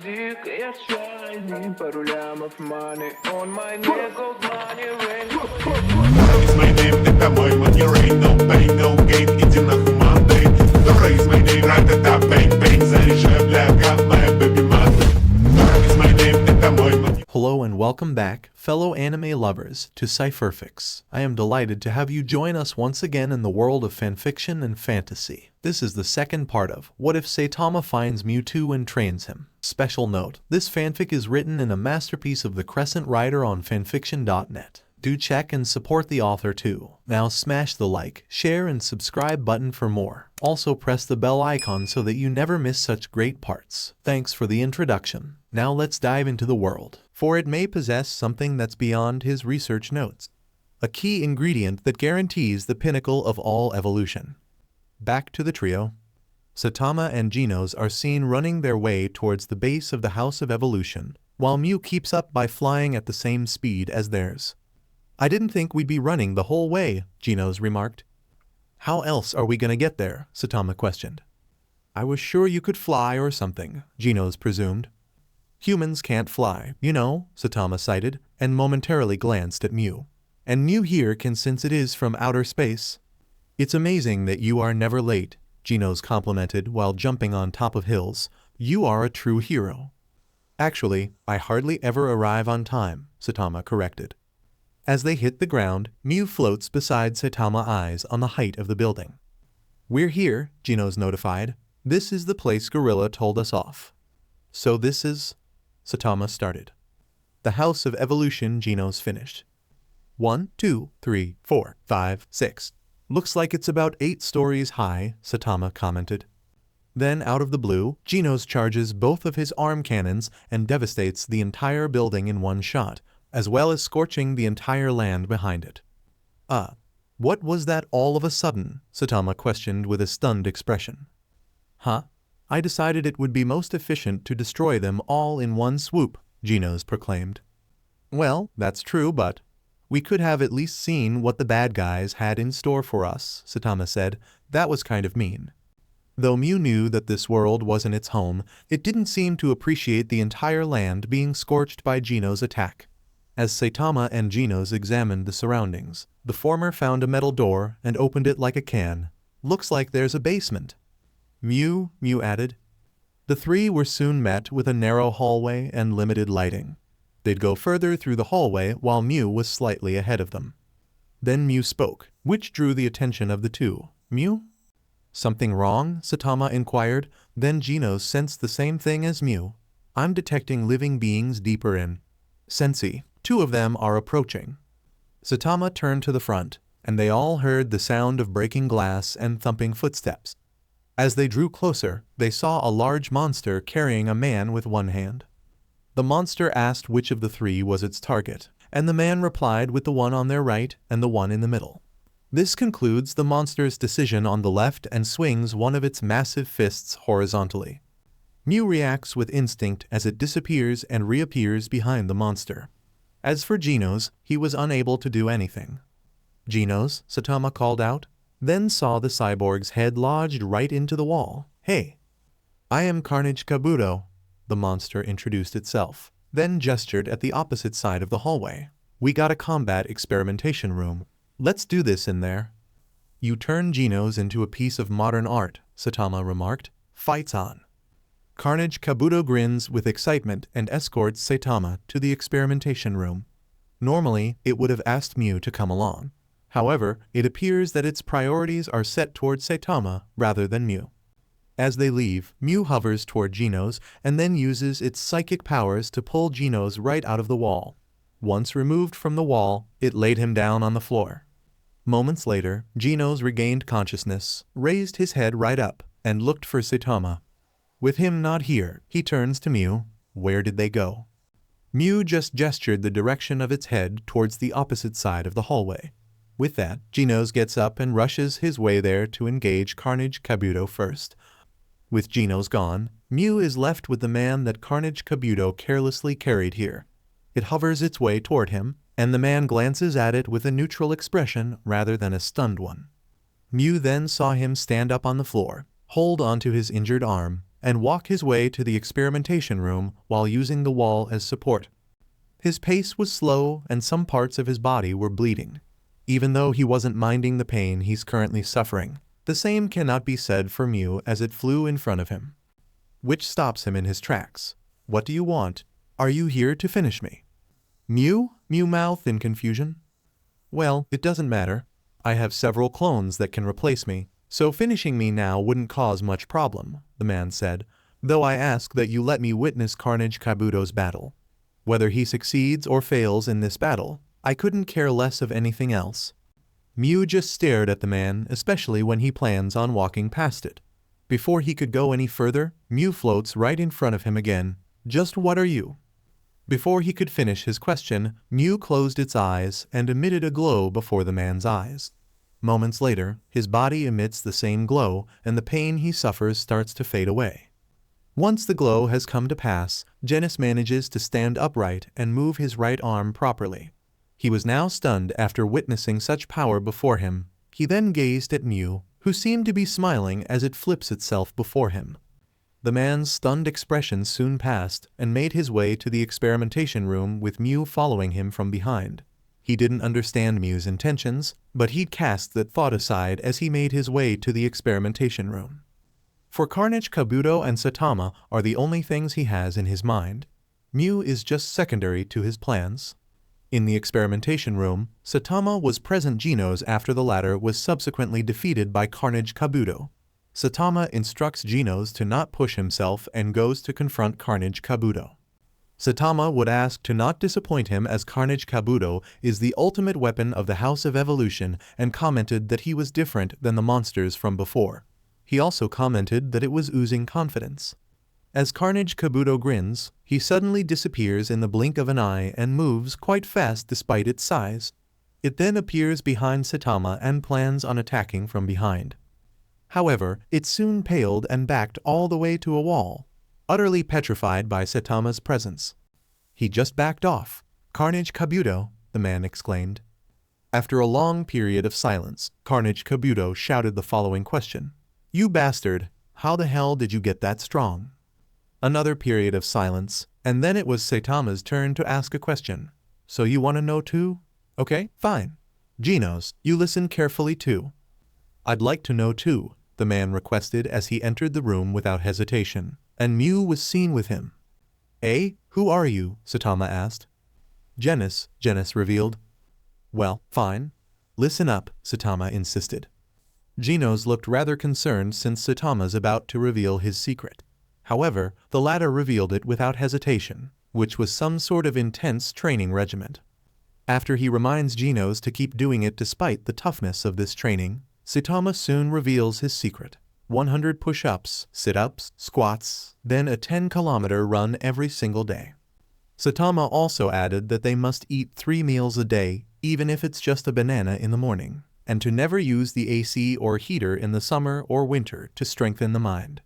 дико, я shiny, пару лямов money on my neck, gold money rain. It's my name, это мой money rain, no pain, no gain, иди нахуй Monday. The raise my name, ра-та-та, bang, bang, заряжай, бляха, моя baby mother. It's my name, это мой money. Hello and welcome back, fellow anime lovers, to Cypherfics. I am delighted to have you join us once again in the world of fanfiction and fantasy. This is the second part of What If Saitama Finds Mewtwo and Trains Him? Special note, this fanfic is written in a masterpiece of the Crescent writer on fanfictionnet. Do check and support the author too. Now smash the like, share and subscribe button for more. Also press the bell icon so that you never miss such great parts. Thanks for the introduction. Now let's dive into the world, for it may possess something that's beyond his research notes. A key ingredient that guarantees the pinnacle of all evolution. Back to the trio. Saitama and Genos are seen running their way towards the base of the House of Evolution, while Mew keeps up by flying at the same speed as theirs. "I didn't think we'd be running the whole way," Genos remarked. "How else are we gonna get there?" Saitama questioned. "I was sure you could fly or something," Genos presumed. "Humans can't fly, you know," Saitama cited, and momentarily glanced at Mew. "And Mew here can sense it is from outer space." "It's amazing that you are never late," Genos complimented while jumping on top of hills. "You are a true hero." "Actually, I hardly ever arrive on time," Saitama corrected. As they hit the ground, Mew floats beside Saitama's eyes on the height of the building. "We're here," Genos notified. "This is the place Gorilla told us off." "So this is—" Saitama started. "The House of Evolution," Genos finished. 1, 2, 3, 4, 5, 6. "Looks like it's about 8 stories high," Saitama commented. Then, out of the blue, Genos charges both of his arm cannons and devastates the entire building in one shot, as well as scorching the entire land behind it. What was that all of a sudden?" Saitama questioned with a stunned expression. "Huh? I decided it would be most efficient to destroy them all in one swoop," Genos proclaimed. "Well, that's true, but we could have at least seen what the bad guys had in store for us," Saitama said. "That was kind of mean." Though Mew knew that this world wasn't its home, it didn't seem to appreciate the entire land being scorched by Genos' attack. As Saitama and Genos examined the surroundings, the former found a metal door and opened it like a can. "Looks like there's a basement." "Mew," Mew added. The three were soon met with a narrow hallway and limited lighting. They'd go further through the hallway while Mew was slightly ahead of them. Then Mew spoke, which drew the attention of the two. "Mew?" "Something wrong?" Saitama inquired. Then Genos sensed the same thing as Mew. "I'm detecting living beings deeper in Sensi. 2 of them are approaching." Saitama turned to the front, and they all heard the sound of breaking glass and thumping footsteps. As they drew closer, they saw a large monster carrying a man with one hand. The monster asked which of the 3 was its target, and the man replied with the one on their right and the one in the middle. This concludes the monster's decision on the left and swings one of its massive fists horizontally. Mew reacts with instinct as it disappears and reappears behind the monster. As for Genos, he was unable to do anything. "Genos," Saitama called out, then saw the cyborg's head lodged right into the wall. "Hey. I am Carnage Kabuto," the monster introduced itself, then gestured at the opposite side of the hallway. "We got a combat experimentation room. Let's do this in there." "You turn Genos into a piece of modern art," Saitama remarked. "Fights on." Carnage Kabuto grins with excitement and escorts Saitama to the experimentation room. Normally, it would have asked Mew to come along. However, it appears that its priorities are set toward Saitama rather than Mew. As they leave, Mew hovers toward Genos and then uses its psychic powers to pull Genos right out of the wall. Once removed from the wall, it laid him down on the floor. Moments later, Genos regained consciousness, raised his head right up, and looked for Saitama. With him not here, he turns to Mew. "Where did they go?" Mew just gestured the direction of its head towards the opposite side of the hallway. With that, Genos gets up and rushes his way there to engage Carnage Kabuto first. With Genos gone, Mew is left with the man that Carnage Kabuto carelessly carried here. It hovers its way toward him, and the man glances at it with a neutral expression rather than a stunned one. Mew then saw him stand up on the floor, hold onto his injured arm, and walk his way to the experimentation room while using the wall as support. His pace was slow and some parts of his body were bleeding. Even though he wasn't minding the pain he's currently suffering, the same cannot be said for Mew as it flew in front of him, which stops him in his tracks. "What do you want? Are you here to finish me?" Mew mouthed in confusion. "Well, it doesn't matter. I have several clones that can replace me, so finishing me now wouldn't cause much problem," the man said, "though I ask that you let me witness Carnage Kabuto's battle. Whether he succeeds or fails in this battle, I couldn't care less of anything else." Mew just stared at the man, especially when he plans on walking past it. Before he could go any further, Mew floats right in front of him again. "Just what are you?" Before he could finish his question, Mew closed its eyes and emitted a glow before the man's eyes. Moments later, his body emits the same glow and the pain he suffers starts to fade away. Once the glow has come to pass, Genos manages to stand upright and move his right arm properly. He was now stunned after witnessing such power before him. He then gazed at Mew, who seemed to be smiling as it flips itself before him. The man's stunned expression soon passed and made his way to the experimentation room with Mew following him from behind. He didn't understand Mew's intentions, but he'd cast that thought aside as he made his way to the experimentation room. For Carnage, Kabuto and Saitama are the only things he has in his mind. Mew is just secondary to his plans. In the experimentation room, Saitama was present genos after the latter was subsequently defeated by Carnage Kabuto. Saitama instructs Genos to not push himself and goes to confront Carnage Kabuto. Saitama would ask to not disappoint him as Carnage Kabuto is the ultimate weapon of the House of Evolution and commented that he was different than the monsters from before. He also commented that it was oozing confidence. As Carnage Kabuto grins, he suddenly disappears in the blink of an eye and moves quite fast despite its size. It then appears behind Saitama and plans on attacking from behind. However, it soon paled and backed all the way to a wall, utterly petrified by Saitama's presence. "He just backed off. Carnage Kabuto," the man exclaimed. After a long period of silence, Carnage Kabuto shouted the following question. "You bastard, how the hell did you get that strong?" Another period of silence, and then it was Saitama's turn to ask a question. "So you want to know too? Okay, fine. Genos, you listen carefully too." "I'd like to know too," the man requested as he entered the room without hesitation, and Mew was seen with him. "Eh, who are you?" Saitama asked. Genos revealed. "Well, fine. Listen up," Saitama insisted. Genos looked rather concerned since Saitama's about to reveal his secret. However, the latter revealed it without hesitation, which was some sort of intense training regimen. After he reminds Genos to keep doing it despite the toughness of this training, Saitama soon reveals his secret. 100 push-ups, sit-ups, squats, then a 10-kilometer run every single day. Saitama also added that they must eat 3 meals a day, even if it's just a banana in the morning, and to never use the AC or heater in the summer or winter to strengthen the mind.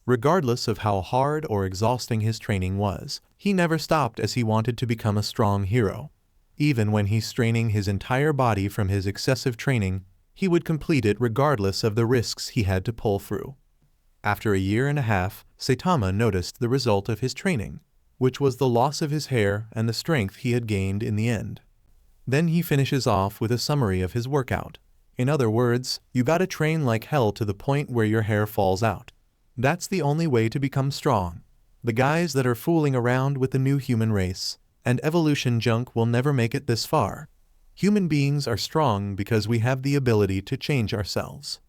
Regardless of how hard or exhausting his training was, he never stopped as he wanted to become a strong hero. Even when he's straining his entire body from his excessive training, he would complete it regardless of the risks he had to pull through. After a year and a half, Saitama noticed the result of his training, which was the loss of his hair and the strength he had gained in the end. Then he finishes off with a summary of his workout. In other words, you gotta train like hell to the point where your hair falls out. That's the only way to become strong. The guys that are fooling around with the new human race and evolution junk will never make it this far. Human beings are strong because we have the ability to change ourselves.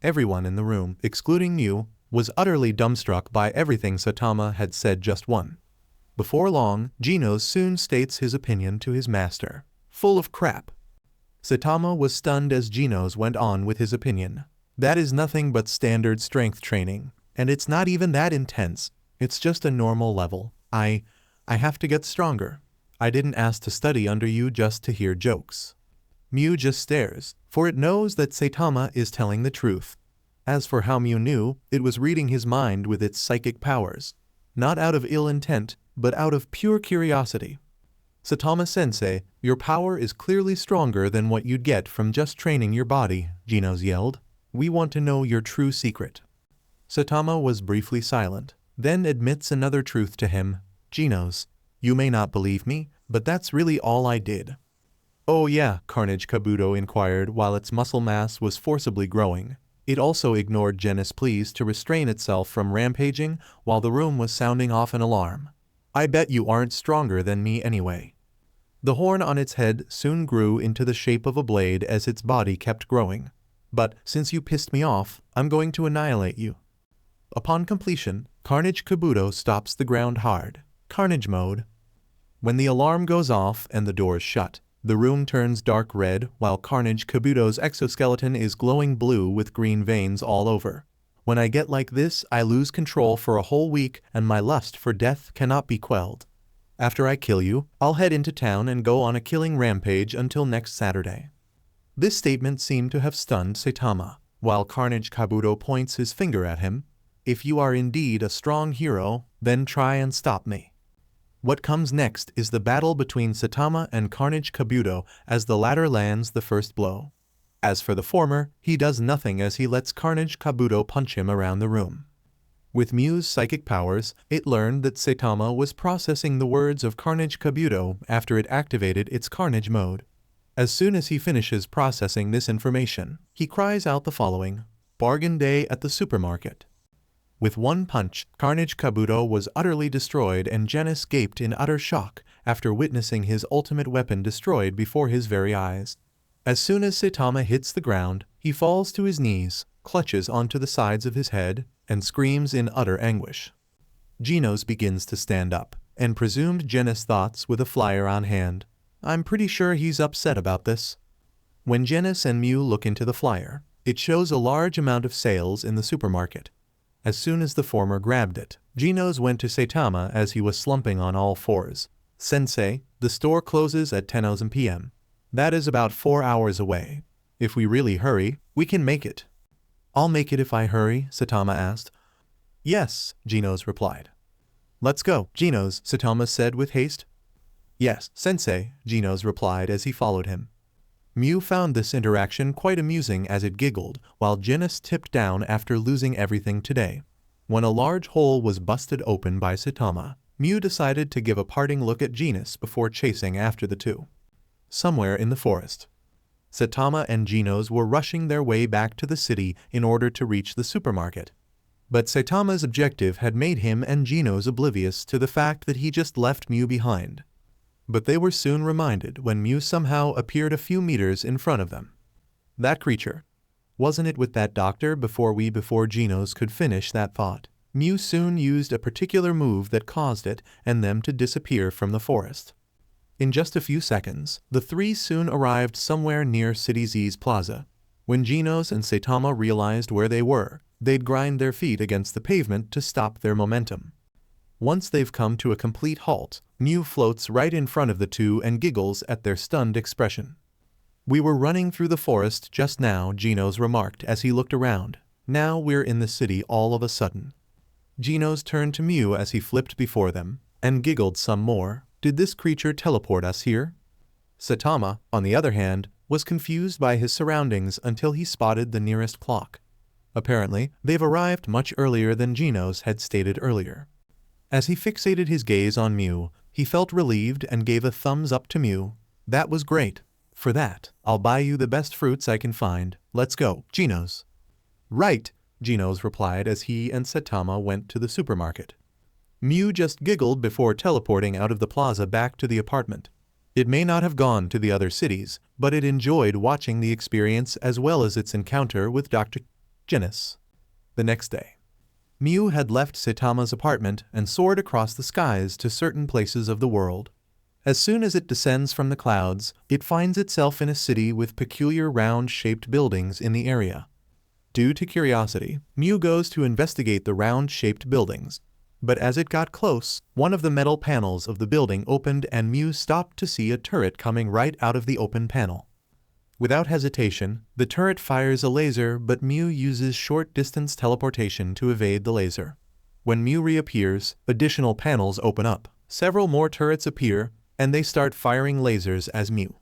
Everyone in the room, excluding Mew, was utterly dumbstruck by everything Saitama had said just one. Before long, Genos soon states his opinion to his master. Full of crap. Saitama was stunned as Genos went on with his opinion. That is nothing but standard strength training, and it's not even that intense. It's just a normal level. I have to get stronger. I didn't ask to study under you just to hear jokes. Mew just stares, for it knows that Saitama is telling the truth. As for how Mew knew, it was reading his mind with its psychic powers. Not out of ill intent, but out of pure curiosity. "Saitama-sensei, your power is clearly stronger than what you'd get from just training your body," Genos yelled. "We want to know your true secret." Saitama was briefly silent, then admits another truth to him. Genos, you may not believe me, but that's really all I did. Oh yeah, Carnage Kabuto inquired while its muscle mass was forcibly growing. It also ignored Genis' pleas to restrain itself from rampaging while the room was sounding off an alarm. I bet you aren't stronger than me anyway. The horn on its head soon grew into the shape of a blade as its body kept growing. But since you pissed me off, I'm going to annihilate you. Upon completion, Carnage Kabuto stops the ground hard. Carnage mode. When the alarm goes off and the doors shut, the room turns dark red while Carnage Kabuto's exoskeleton is glowing blue with green veins all over. When I get like this, I lose control for a whole week and my lust for death cannot be quelled. After I kill you, I'll head into town and go on a killing rampage until next Saturday. This statement seemed to have stunned Saitama, while Carnage Kabuto points his finger at him. If you are indeed a strong hero, then try and stop me. What comes next is the battle between Saitama and Carnage Kabuto as the latter lands the first blow. As for the former, he does nothing as he lets Carnage Kabuto punch him around the room. With Mew's psychic powers, it learned that Saitama was processing the words of Carnage Kabuto after it activated its Carnage mode. As soon as he finishes processing this information, he cries out the following: "Bargain day at the supermarket." With one punch, Carnage Kabuto was utterly destroyed and Genis gaped in utter shock after witnessing his ultimate weapon destroyed before his very eyes. As soon as Saitama hits the ground, he falls to his knees, clutches onto the sides of his head, and screams in utter anguish. Genos begins to stand up, and presumed Genis thoughts with a flyer on hand. I'm pretty sure he's upset about this. When Genis and Mew look into the flyer, it shows a large amount of sales in the supermarket. As soon as the former grabbed it, Genos went to Saitama as he was slumping on all fours. Sensei, the store closes at 10:00 p.m. That is about 4 hours away. If we really hurry, we can make it. I'll make it if I hurry, Saitama asked. Yes, Genos replied. Let's go, Genos, Saitama said with haste. Yes, Sensei, Genos replied as he followed him. Mew found this interaction quite amusing as it giggled, while Genis tipped down after losing everything today. When a large hole was busted open by Saitama, Mew decided to give a parting look at Genis before chasing after the two. Somewhere in the forest, Saitama and Genos were rushing their way back to the city in order to reach the supermarket. But Saitama's objective had made him and Genos oblivious to the fact that he just left Mew behind. But they were soon reminded when Mew somehow appeared a few meters in front of them. That creature. Wasn't it with that doctor before Genos could finish that thought? Mew soon used a particular move that caused it and them to disappear from the forest. In just a few seconds, the three soon arrived somewhere near City Z's plaza. When Genos and Saitama realized where they were, they'd grind their feet against the pavement to stop their momentum. Once they've come to a complete halt, Mew floats right in front of the two and giggles at their stunned expression. We were running through the forest just now, Genos remarked as he looked around. Now we're in the city all of a sudden. Genos turned to Mew as he flipped before them, and giggled some more. Did this creature teleport us here? Saitama, on the other hand, was confused by his surroundings until he spotted the nearest clock. Apparently, they've arrived much earlier than Genos had stated earlier. As he fixated his gaze on Mew, he felt relieved and gave a thumbs up to Mew. That was great. For that, I'll buy you the best fruits I can find. Let's go, Genos. Right, Genos replied as he and Saitama went to the supermarket. Mew just giggled before teleporting out of the plaza back to the apartment. It may not have gone to the other cities, but it enjoyed watching the experience as well as its encounter with Dr. Genis. The next day, Mew had left Saitama's apartment and soared across the skies to certain places of the world. As soon as it descends from the clouds, it finds itself in a city with peculiar round-shaped buildings in the area. Due to curiosity, Mew goes to investigate the round-shaped buildings. But as it got close, one of the metal panels of the building opened and Mew stopped to see a turret coming right out of the open panel. Without hesitation, the turret fires a laser, but Mew uses short-distance teleportation to evade the laser. When Mew reappears, additional panels open up. Several more turrets appear, and they start firing lasers as Mew.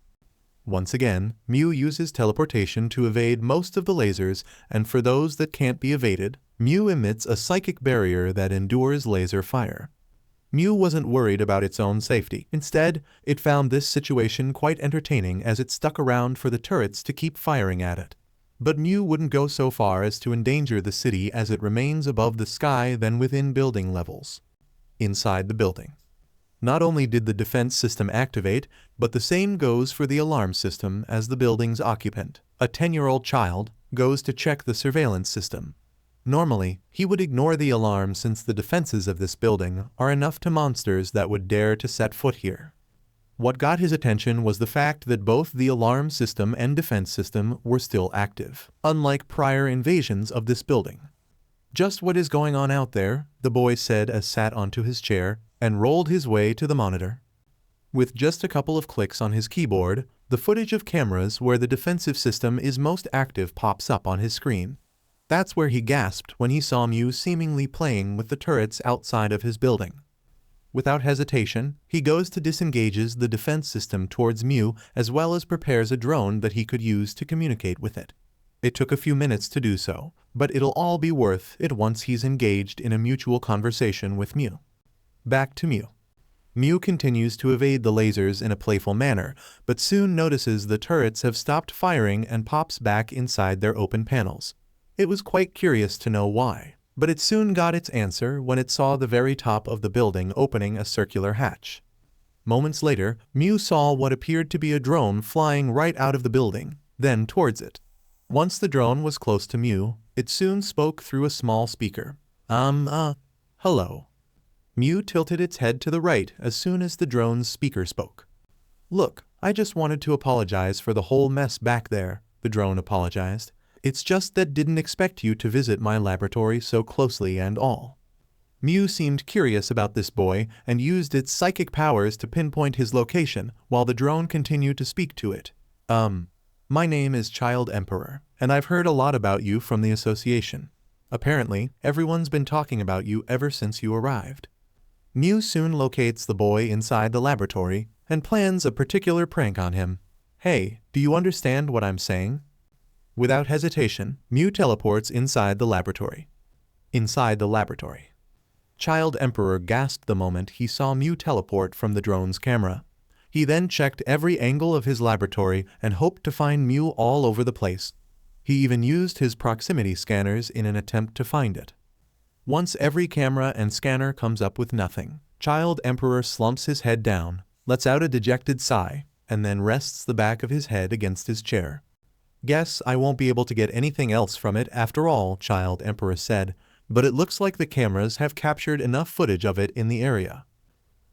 Once again, Mew uses teleportation to evade most of the lasers, and for those that can't be evaded, Mew emits a psychic barrier that endures laser fire. Mew wasn't worried about its own safety. Instead, it found this situation quite entertaining as it stuck around for the turrets to keep firing at it. But Mew wouldn't go so far as to endanger the city as it remains above the sky than within building levels. Inside the building. Not only did the defense system activate, but the same goes for the alarm system as the building's occupant. A 10-year-old child goes to check the surveillance system. Normally, he would ignore the alarm since the defenses of this building are enough to monsters that would dare to set foot here. What got his attention was the fact that both the alarm system and defense system were still active, unlike prior invasions of this building. "Just what is going on out there?" the boy said as sat onto his chair and rolled his way to the monitor. With just a couple of clicks on his keyboard, the footage of cameras where the defensive system is most active pops up on his screen. That's where he gasped when he saw Mew seemingly playing with the turrets outside of his building. Without hesitation, he goes to disengages the defense system towards Mew as well as prepares a drone that he could use to communicate with it. It took a few minutes to do so, but it'll all be worth it once he's engaged in a mutual conversation with Mew. Back to Mew. Mew continues to evade the lasers in a playful manner, but soon notices the turrets have stopped firing and pops back inside their open panels. It was quite curious to know why, but it soon got its answer when it saw the very top of the building opening a circular hatch. Moments later, Mew saw what appeared to be a drone flying right out of the building, then towards it. Once the drone was close to Mew, it soon spoke through a small speaker. Hello." Mew tilted its head to the right as soon as the drone's speaker spoke. "Look, I just wanted to apologize for the whole mess back there," the drone apologized. "It's just that didn't expect you to visit my laboratory so closely and all." Mew seemed curious about this boy and used its psychic powers to pinpoint his location while the drone continued to speak to it. My name is Child Emperor, and I've heard a lot about you from the association. Apparently, everyone's been talking about you ever since you arrived." Mew soon locates the boy inside the laboratory and plans a particular prank on him. "Hey, do you understand what I'm saying?" Without hesitation, Mew teleports inside the laboratory. Inside the laboratory. Child Emperor gasped the moment he saw Mew teleport from the drone's camera. He then checked every angle of his laboratory and hoped to find Mew all over the place. He even used his proximity scanners in an attempt to find it. Once every camera and scanner comes up with nothing, Child Emperor slumps his head down, lets out a dejected sigh, and then rests the back of his head against his chair. "Guess I won't be able to get anything else from it after all," Child Emperor said, "but it looks like the cameras have captured enough footage of it in the area."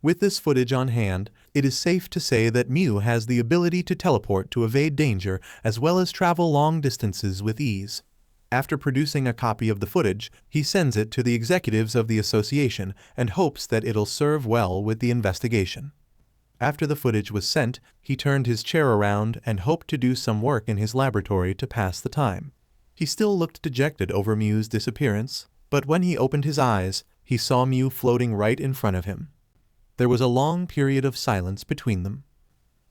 With this footage on hand, it is safe to say that Mew has the ability to teleport to evade danger as well as travel long distances with ease. After producing a copy of the footage, he sends it to the executives of the association and hopes that it'll serve well with the investigation. After the footage was sent, he turned his chair around and hoped to do some work in his laboratory to pass the time. He still looked dejected over Mew's disappearance, but when he opened his eyes, he saw Mew floating right in front of him. There was a long period of silence between them.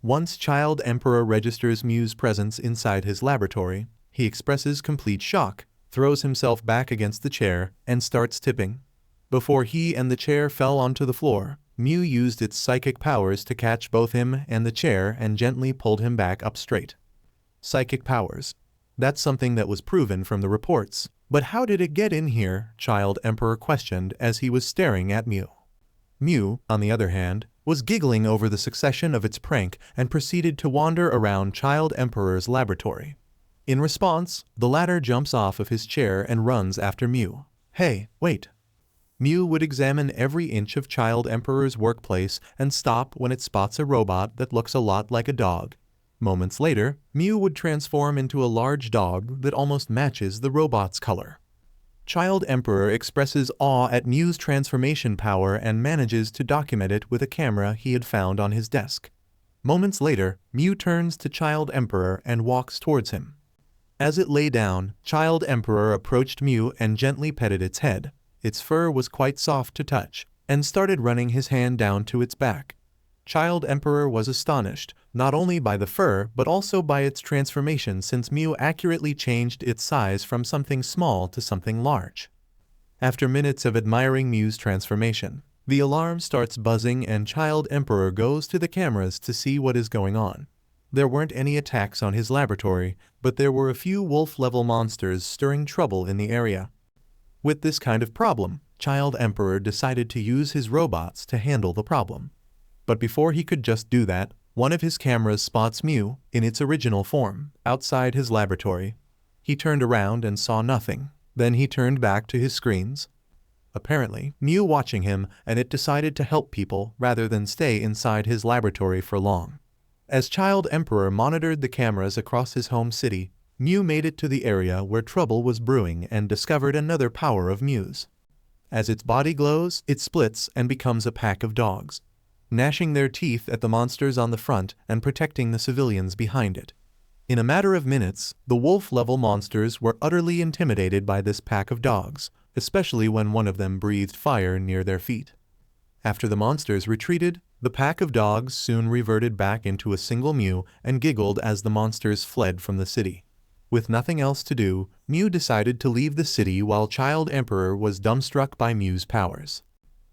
Once Child Emperor registers Mew's presence inside his laboratory, he expresses complete shock, throws himself back against the chair, and starts tipping. Before he and the chair fell onto the floor, Mew used its psychic powers to catch both him and the chair and gently pulled him back up straight. Psychic powers. That's something that was proven from the reports. But how did it get in here? Child Emperor questioned as he was staring at Mew. Mew, on the other hand, was giggling over the succession of its prank and proceeded to wander around Child Emperor's laboratory. In response, the latter jumps off of his chair and runs after Mew. "Hey, wait." Mew would examine every inch of Child Emperor's workplace and stop when it spots a robot that looks a lot like a dog. Moments later, Mew would transform into a large dog that almost matches the robot's color. Child Emperor expresses awe at Mew's transformation power and manages to document it with a camera he had found on his desk. Moments later, Mew turns to Child Emperor and walks towards him. As it lay down, Child Emperor approached Mew and gently petted its head. Its fur was quite soft to touch, and started running his hand down to its back. Child Emperor was astonished, not only by the fur but also by its transformation since Mew accurately changed its size from something small to something large. After minutes of admiring Mew's transformation, the alarm starts buzzing and Child Emperor goes to the cameras to see what is going on. There weren't any attacks on his laboratory, but there were a few wolf-level monsters stirring trouble in the area. With this kind of problem, Child Emperor decided to use his robots to handle the problem. But before he could just do that, one of his cameras spots Mew, in its original form, outside his laboratory. He turned around and saw nothing. Then he turned back to his screens. Apparently, Mew watching him, and it decided to help people rather than stay inside his laboratory for long. As Child Emperor monitored the cameras across his home city, Mew made it to the area where trouble was brewing and discovered another power of Mew's. As its body glows, it splits and becomes a pack of dogs, gnashing their teeth at the monsters on the front and protecting the civilians behind it. In a matter of minutes, the wolf-level monsters were utterly intimidated by this pack of dogs, especially when one of them breathed fire near their feet. After the monsters retreated, the pack of dogs soon reverted back into a single Mew and giggled as the monsters fled from the city. With nothing else to do, Mew decided to leave the city while Child Emperor was dumbstruck by Mew's powers.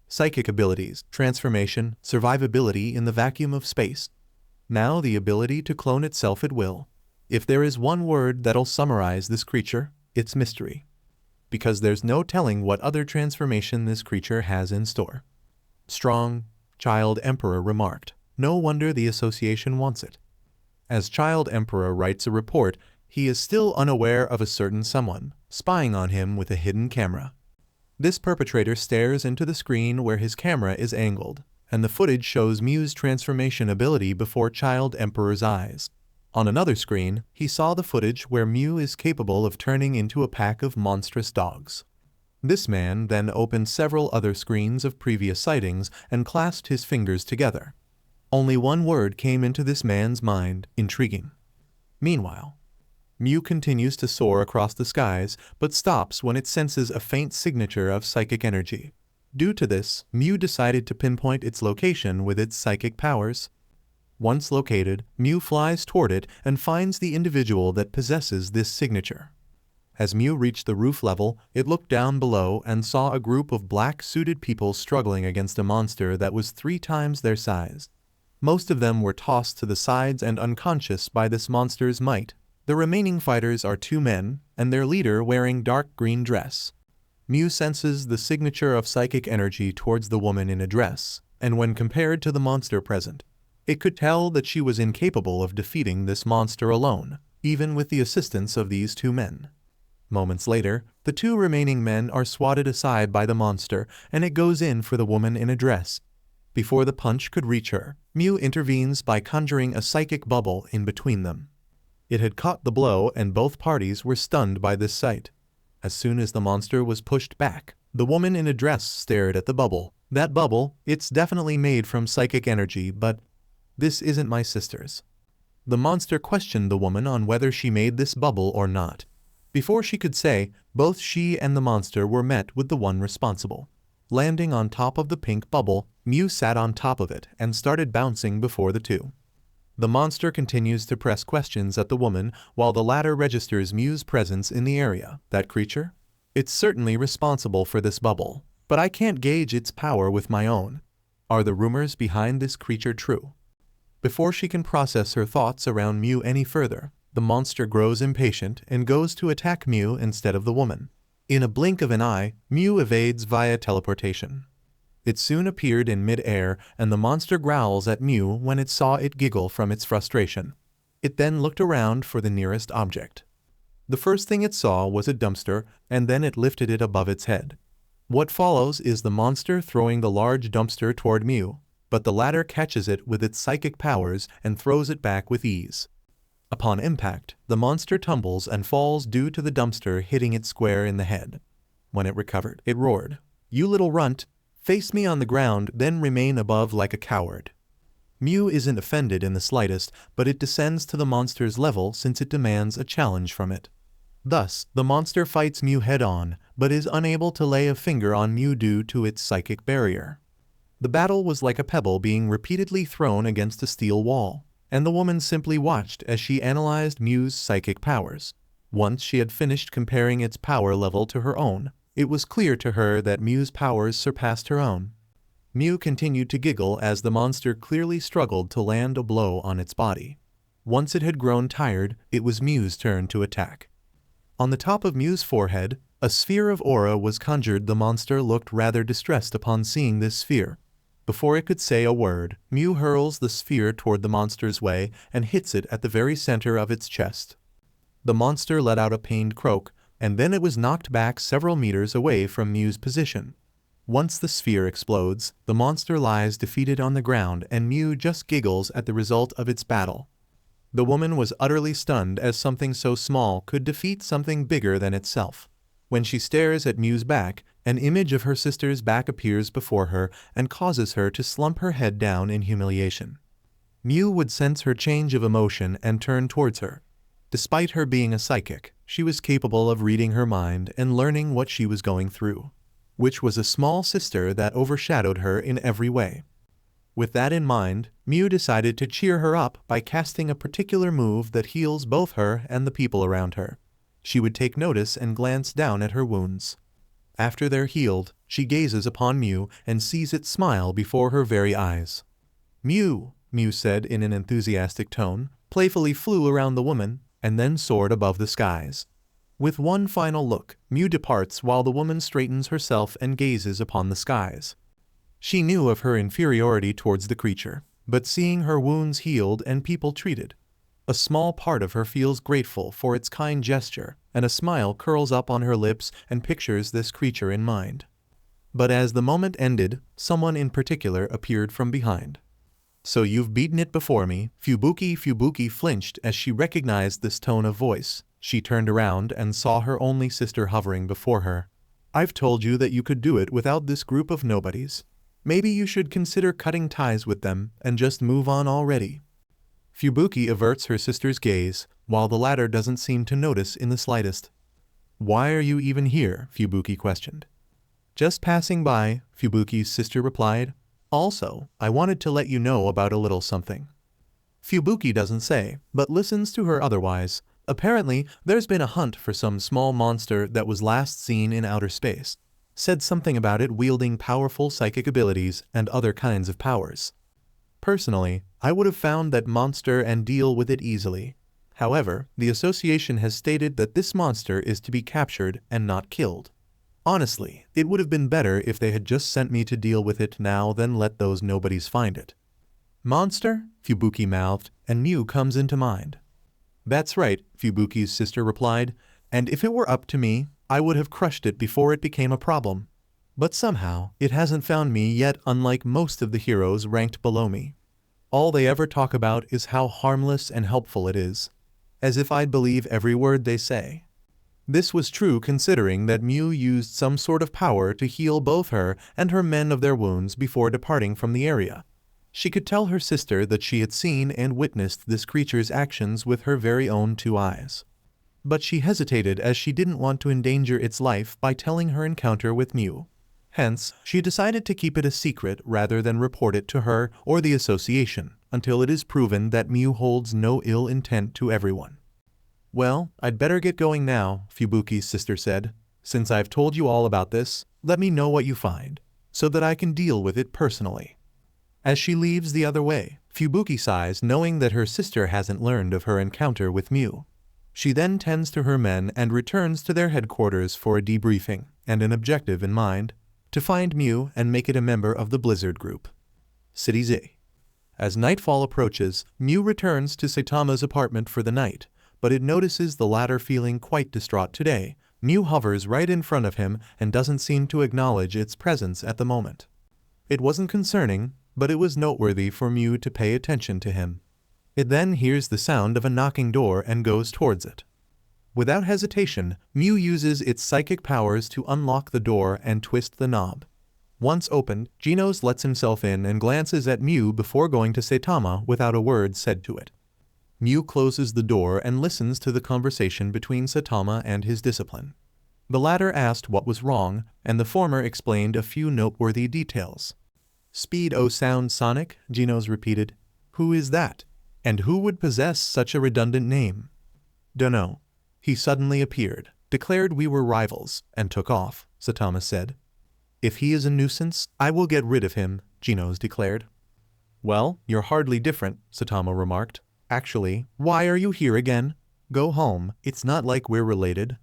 Psychic abilities, transformation, survivability in the vacuum of space. Now the ability to clone itself at will. If there is one word that'll summarize this creature, it's mystery. Because there's no telling what other transformation this creature has in store. Strong, Child Emperor remarked. No wonder the association wants it. As Child Emperor writes a report, he is still unaware of a certain someone, spying on him with a hidden camera. This perpetrator stares into the screen where his camera is angled, and the footage shows Mew's transformation ability before Child Emperor's eyes. On another screen, he saw the footage where Mew is capable of turning into a pack of monstrous dogs. This man then opened several other screens of previous sightings and clasped his fingers together. Only one word came into this man's mind: intriguing. Meanwhile, Mew continues to soar across the skies, but stops when it senses a faint signature of psychic energy. Due to this, Mew decided to pinpoint its location with its psychic powers. Once located, Mew flies toward it and finds the individual that possesses this signature. As Mew reached the roof level, it looked down below and saw a group of black-suited people struggling against a monster that was 3 times their size. Most of them were tossed to the sides and unconscious by this monster's might. The remaining fighters are 2 men, and their leader wearing dark green dress. Mew senses the signature of psychic energy towards the woman in a dress, and when compared to the monster present, it could tell that she was incapable of defeating this monster alone, even with the assistance of these 2 men. Moments later, the 2 remaining men are swatted aside by the monster, and it goes in for the woman in a dress. Before the punch could reach her, Mew intervenes by conjuring a psychic bubble in between them. It had caught the blow and both parties were stunned by this sight. As soon as the monster was pushed back, the woman in a dress stared at the bubble. That bubble, it's definitely made from psychic energy, but this isn't my sister's. The monster questioned the woman on whether she made this bubble or not. Before she could say, both she and the monster were met with the one responsible. Landing on top of the pink bubble, Mew sat on top of it and started bouncing before the 2. The monster continues to press questions at the woman while the latter registers Mew's presence in the area. That creature? It's certainly responsible for this bubble, but I can't gauge its power with my own. Are the rumors behind this creature true? Before she can process her thoughts around Mew any further, the monster grows impatient and goes to attack Mew instead of the woman. In a blink of an eye, Mew evades via teleportation. It soon appeared in mid-air, and the monster growls at Mew when it saw it giggle from its frustration. It then looked around for the nearest object. The first thing it saw was a dumpster, and then it lifted it above its head. What follows is the monster throwing the large dumpster toward Mew, but the latter catches it with its psychic powers and throws it back with ease. Upon impact, the monster tumbles and falls due to the dumpster hitting it square in the head. When it recovered, it roared, "You little runt, face me on the ground, then remain above like a coward." Mew isn't offended in the slightest, but it descends to the monster's level since it demands a challenge from it. Thus, the monster fights Mew head-on, but is unable to lay a finger on Mew due to its psychic barrier. The battle was like a pebble being repeatedly thrown against a steel wall, and the woman simply watched as she analyzed Mew's psychic powers. Once she had finished comparing its power level to her own, It was clear to her that Mew's powers surpassed her own. Mew continued to giggle as the monster clearly struggled to land a blow on its body. Once it had grown tired, it was Mew's turn to attack. On the top of Mew's forehead, a sphere of aura was conjured. The monster looked rather distressed upon seeing this sphere. Before it could say a word, Mew hurls the sphere toward the monster's way and hits it at the very center of its chest. The monster let out a pained croak, and then it was knocked back several meters away from Mew's position. Once the sphere explodes, the monster lies defeated on the ground and Mew just giggles at the result of its battle. The woman was utterly stunned as something so small could defeat something bigger than itself. When she stares at Mew's back, an image of her sister's back appears before her and causes her to slump her head down in humiliation. Mew would sense her change of emotion and turn towards her. Despite her being a psychic, she was capable of reading her mind and learning what she was going through, which was a small sister that overshadowed her in every way. With that in mind, Mew decided to cheer her up by casting a particular move that heals both her and the people around her. She would take notice and glance down at her wounds. After they're healed, she gazes upon Mew and sees it smile before her very eyes. "Mew," Mew said in an enthusiastic tone, playfully flew around the woman, and then soared above the skies. With one final look, Mew departs while the woman straightens herself and gazes upon the skies. She knew of her inferiority towards the creature, but seeing her wounds healed and people treated, a small part of her feels grateful for its kind gesture, and a smile curls up on her lips and pictures this creature in mind. But as the moment ended, someone in particular appeared from behind. "So you've beaten it before me." Fubuki flinched as she recognized this tone of voice. She turned around and saw her only sister hovering before her. "I've told you that you could do it without this group of nobodies. Maybe you should consider cutting ties with them and just move on already." Fubuki averts her sister's gaze, while the latter doesn't seem to notice in the slightest. "Why are you even here?" Fubuki questioned. "Just passing by," Fubuki's sister replied. "Also, I wanted to let you know about a little something." Fubuki doesn't say, but listens to her otherwise. Apparently, there's been a hunt for some small monster that was last seen in outer space. Said something about it wielding powerful psychic abilities and other kinds of powers. Personally, I would have found that monster and deal with it easily. However, the association has stated that this monster is to be captured and not killed. Honestly, it would have been better if they had just sent me to deal with it now than let those nobodies find it. "Monster?" Fubuki mouthed, and Mew comes into mind. "That's right," Fubuki's sister replied, "and if it were up to me, I would have crushed it before it became a problem. But somehow, it hasn't found me yet, unlike most of the heroes ranked below me. All they ever talk about is how harmless and helpful it is. As if I'd believe every word they say." This was true considering that Mew used some sort of power to heal both her and her men of their wounds before departing from the area. She could tell her sister that she had seen and witnessed this creature's actions with her very own two eyes. But she hesitated as she didn't want to endanger its life by telling her encounter with Mew. Hence, she decided to keep it a secret rather than report it to her or the association, until it is proven that Mew holds no ill intent to everyone. "Well, I'd better get going now," Fubuki's sister said. "Since I've told you all about this, let me know what you find, so that I can deal with it personally." As she leaves the other way, Fubuki sighs knowing that her sister hasn't learned of her encounter with Mew. She then tends to her men and returns to their headquarters for a debriefing and an objective in mind: to find Mew and make it a member of the Blizzard Group. City Z. As nightfall approaches, Mew returns to Saitama's apartment for the night, but it notices the latter feeling quite distraught today. Mew hovers right in front of him and doesn't seem to acknowledge its presence at the moment. It wasn't concerning, but it was noteworthy for Mew to pay attention to him. It then hears the sound of a knocking door and goes towards it. Without hesitation, Mew uses its psychic powers to unlock the door and twist the knob. Once opened, Genos lets himself in and glances at Mew before going to Saitama without a word said to it. Mew closes the door and listens to the conversation between Saitama and his discipline. The latter asked what was wrong, and the former explained a few noteworthy details. "Speed O sound Sonic," Genos repeated. "Who is that? And who would possess such a redundant name?" "Dunno. He suddenly appeared, declared we were rivals, and took off. Saitama said. If he is a nuisance, I will get rid of him, Genos declared. Well, you're hardly different, Saitama remarked. Actually, why are you here again? Go home, it's not like we're related.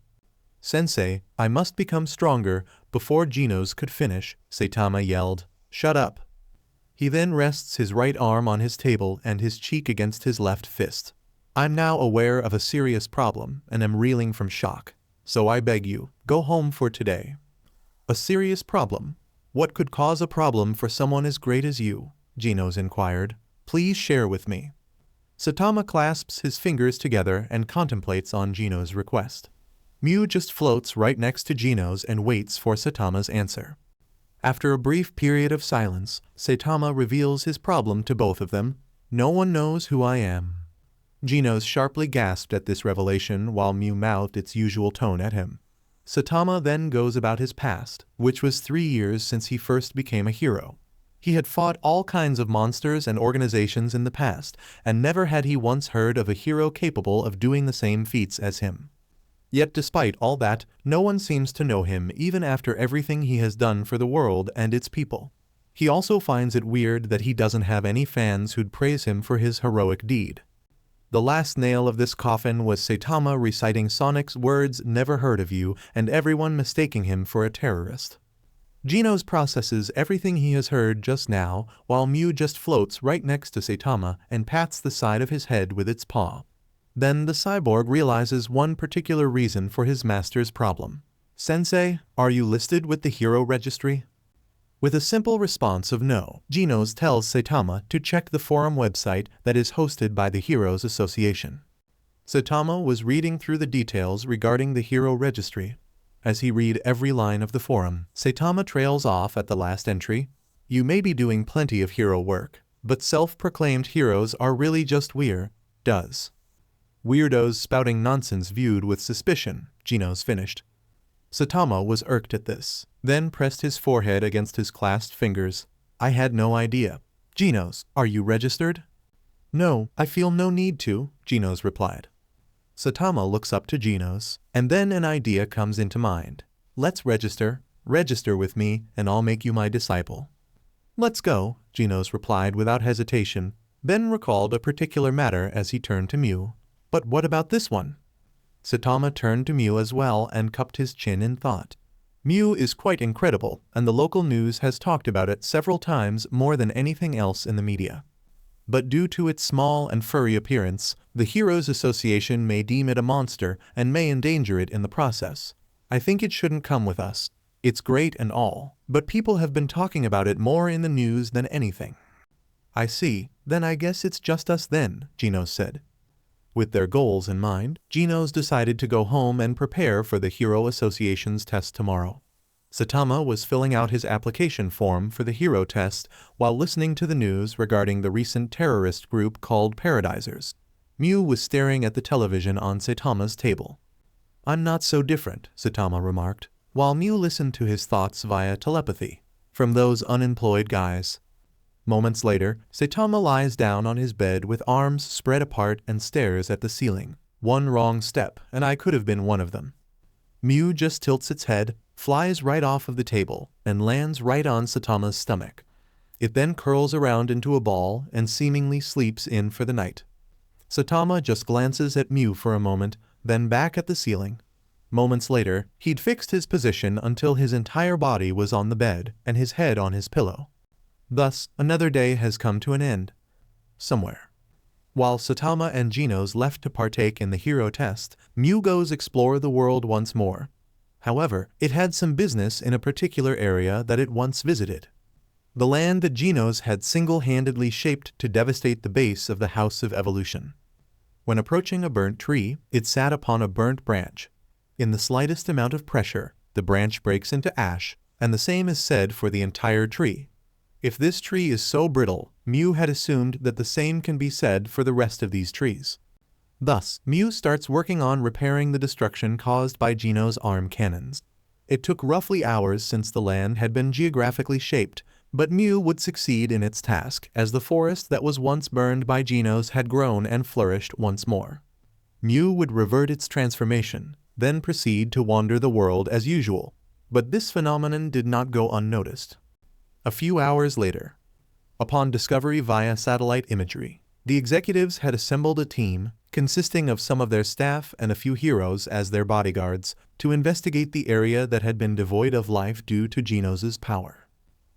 Sensei, I must become stronger. Before Genos could finish, Saitama yelled, Shut up. He then rests his right arm on his table and his cheek against his left fist. I'm now aware of a serious problem and am reeling from shock. So I beg you, go home for today. A serious problem? What could cause a problem for someone as great as you? Genos inquired. Please share with me. Saitama clasps his fingers together and contemplates on Genos' request. Mew just floats right next to Genos and waits for Saitama's answer. After a brief period of silence, Saitama reveals his problem to both of them. No one knows who I am. Genos sharply gasped at this revelation while Mew mouthed its usual tone at him. Saitama then goes about his past, which was 3 years since he first became a hero. He had fought all kinds of monsters and organizations in the past, and never had he once heard of a hero capable of doing the same feats as him. Yet despite all that, no one seems to know him even after everything he has done for the world and its people. He also finds it weird that he doesn't have any fans who'd praise him for his heroic deed. The last nail of this coffin was Saitama reciting Sonic's words "never heard of you" and everyone mistaking him for a terrorist. Genos processes everything he has heard just now, while Mew just floats right next to Saitama and pats the side of his head with its paw. Then the cyborg realizes one particular reason for his master's problem. Sensei, are you listed with the hero registry? With a simple response of no, Genos tells Saitama to check the forum website that is hosted by the Heroes Association. Saitama was reading through the details regarding the hero registry. As he read every line of the forum, Saitama trails off at the last entry. You may be doing plenty of hero work, but self-proclaimed heroes are really just weirdos. Weirdos spouting nonsense viewed with suspicion, Genos finished. Saitama was irked at this, then pressed his forehead against his clasped fingers. I had no idea. Genos, are you registered? No, I feel no need to, Genos replied. Saitama looks up to Genos, and then an idea comes into mind. Let's register with me, and I'll make you my disciple. Let's go, Genos replied without hesitation, then recalled a particular matter as he turned to Mew. But what about this one? Saitama turned to Mew as well and cupped his chin in thought. Mew is quite incredible, and the local news has talked about it several times more than anything else in the media. But due to its small and furry appearance, the Heroes Association may deem it a monster and may endanger it in the process. I think it shouldn't come with us. It's great and all, but people have been talking about it more in the news than anything. I see, then I guess it's just us then, Genos said. With their goals in mind, Genos decided to go home and prepare for the Hero Association's test tomorrow. Saitama was filling out his application form for the hero test while listening to the news regarding the recent terrorist group called Paradisers. Mew was staring at the television on Saitama's table. I'm not so different, Saitama remarked, while Mew listened to his thoughts via telepathy from those unemployed guys. Moments later, Saitama lies down on his bed with arms spread apart and stares at the ceiling. One wrong step, and I could have been one of them. Mew just tilts its head, flies right off of the table, and lands right on Saitama's stomach. It then curls around into a ball and seemingly sleeps in for the night. Saitama just glances at Mew for a moment, then back at the ceiling. Moments later, he'd fixed his position until his entire body was on the bed and his head on his pillow. Thus, another day has come to an end. Somewhere. While Saitama and Genos left to partake in the hero test, Mew goes explore the world once more. However, it had some business in a particular area that it once visited. The land that Genos had single-handedly shaped to devastate the base of the House of Evolution. When approaching a burnt tree, it sat upon a burnt branch. In the slightest amount of pressure, the branch breaks into ash, and the same is said for the entire tree. If this tree is so brittle, Mew had assumed that the same can be said for the rest of these trees. Thus, Mew starts working on repairing the destruction caused by Genos' arm cannons. It took roughly hours since the land had been geographically shaped, but Mew would succeed in its task as the forest that was once burned by Genos had grown and flourished once more. Mew would revert its transformation, then proceed to wander the world as usual. But this phenomenon did not go unnoticed. A few hours later, upon discovery via satellite imagery, the executives had assembled a team, consisting of some of their staff and a few heroes as their bodyguards, to investigate the area that had been devoid of life due to Genos' power.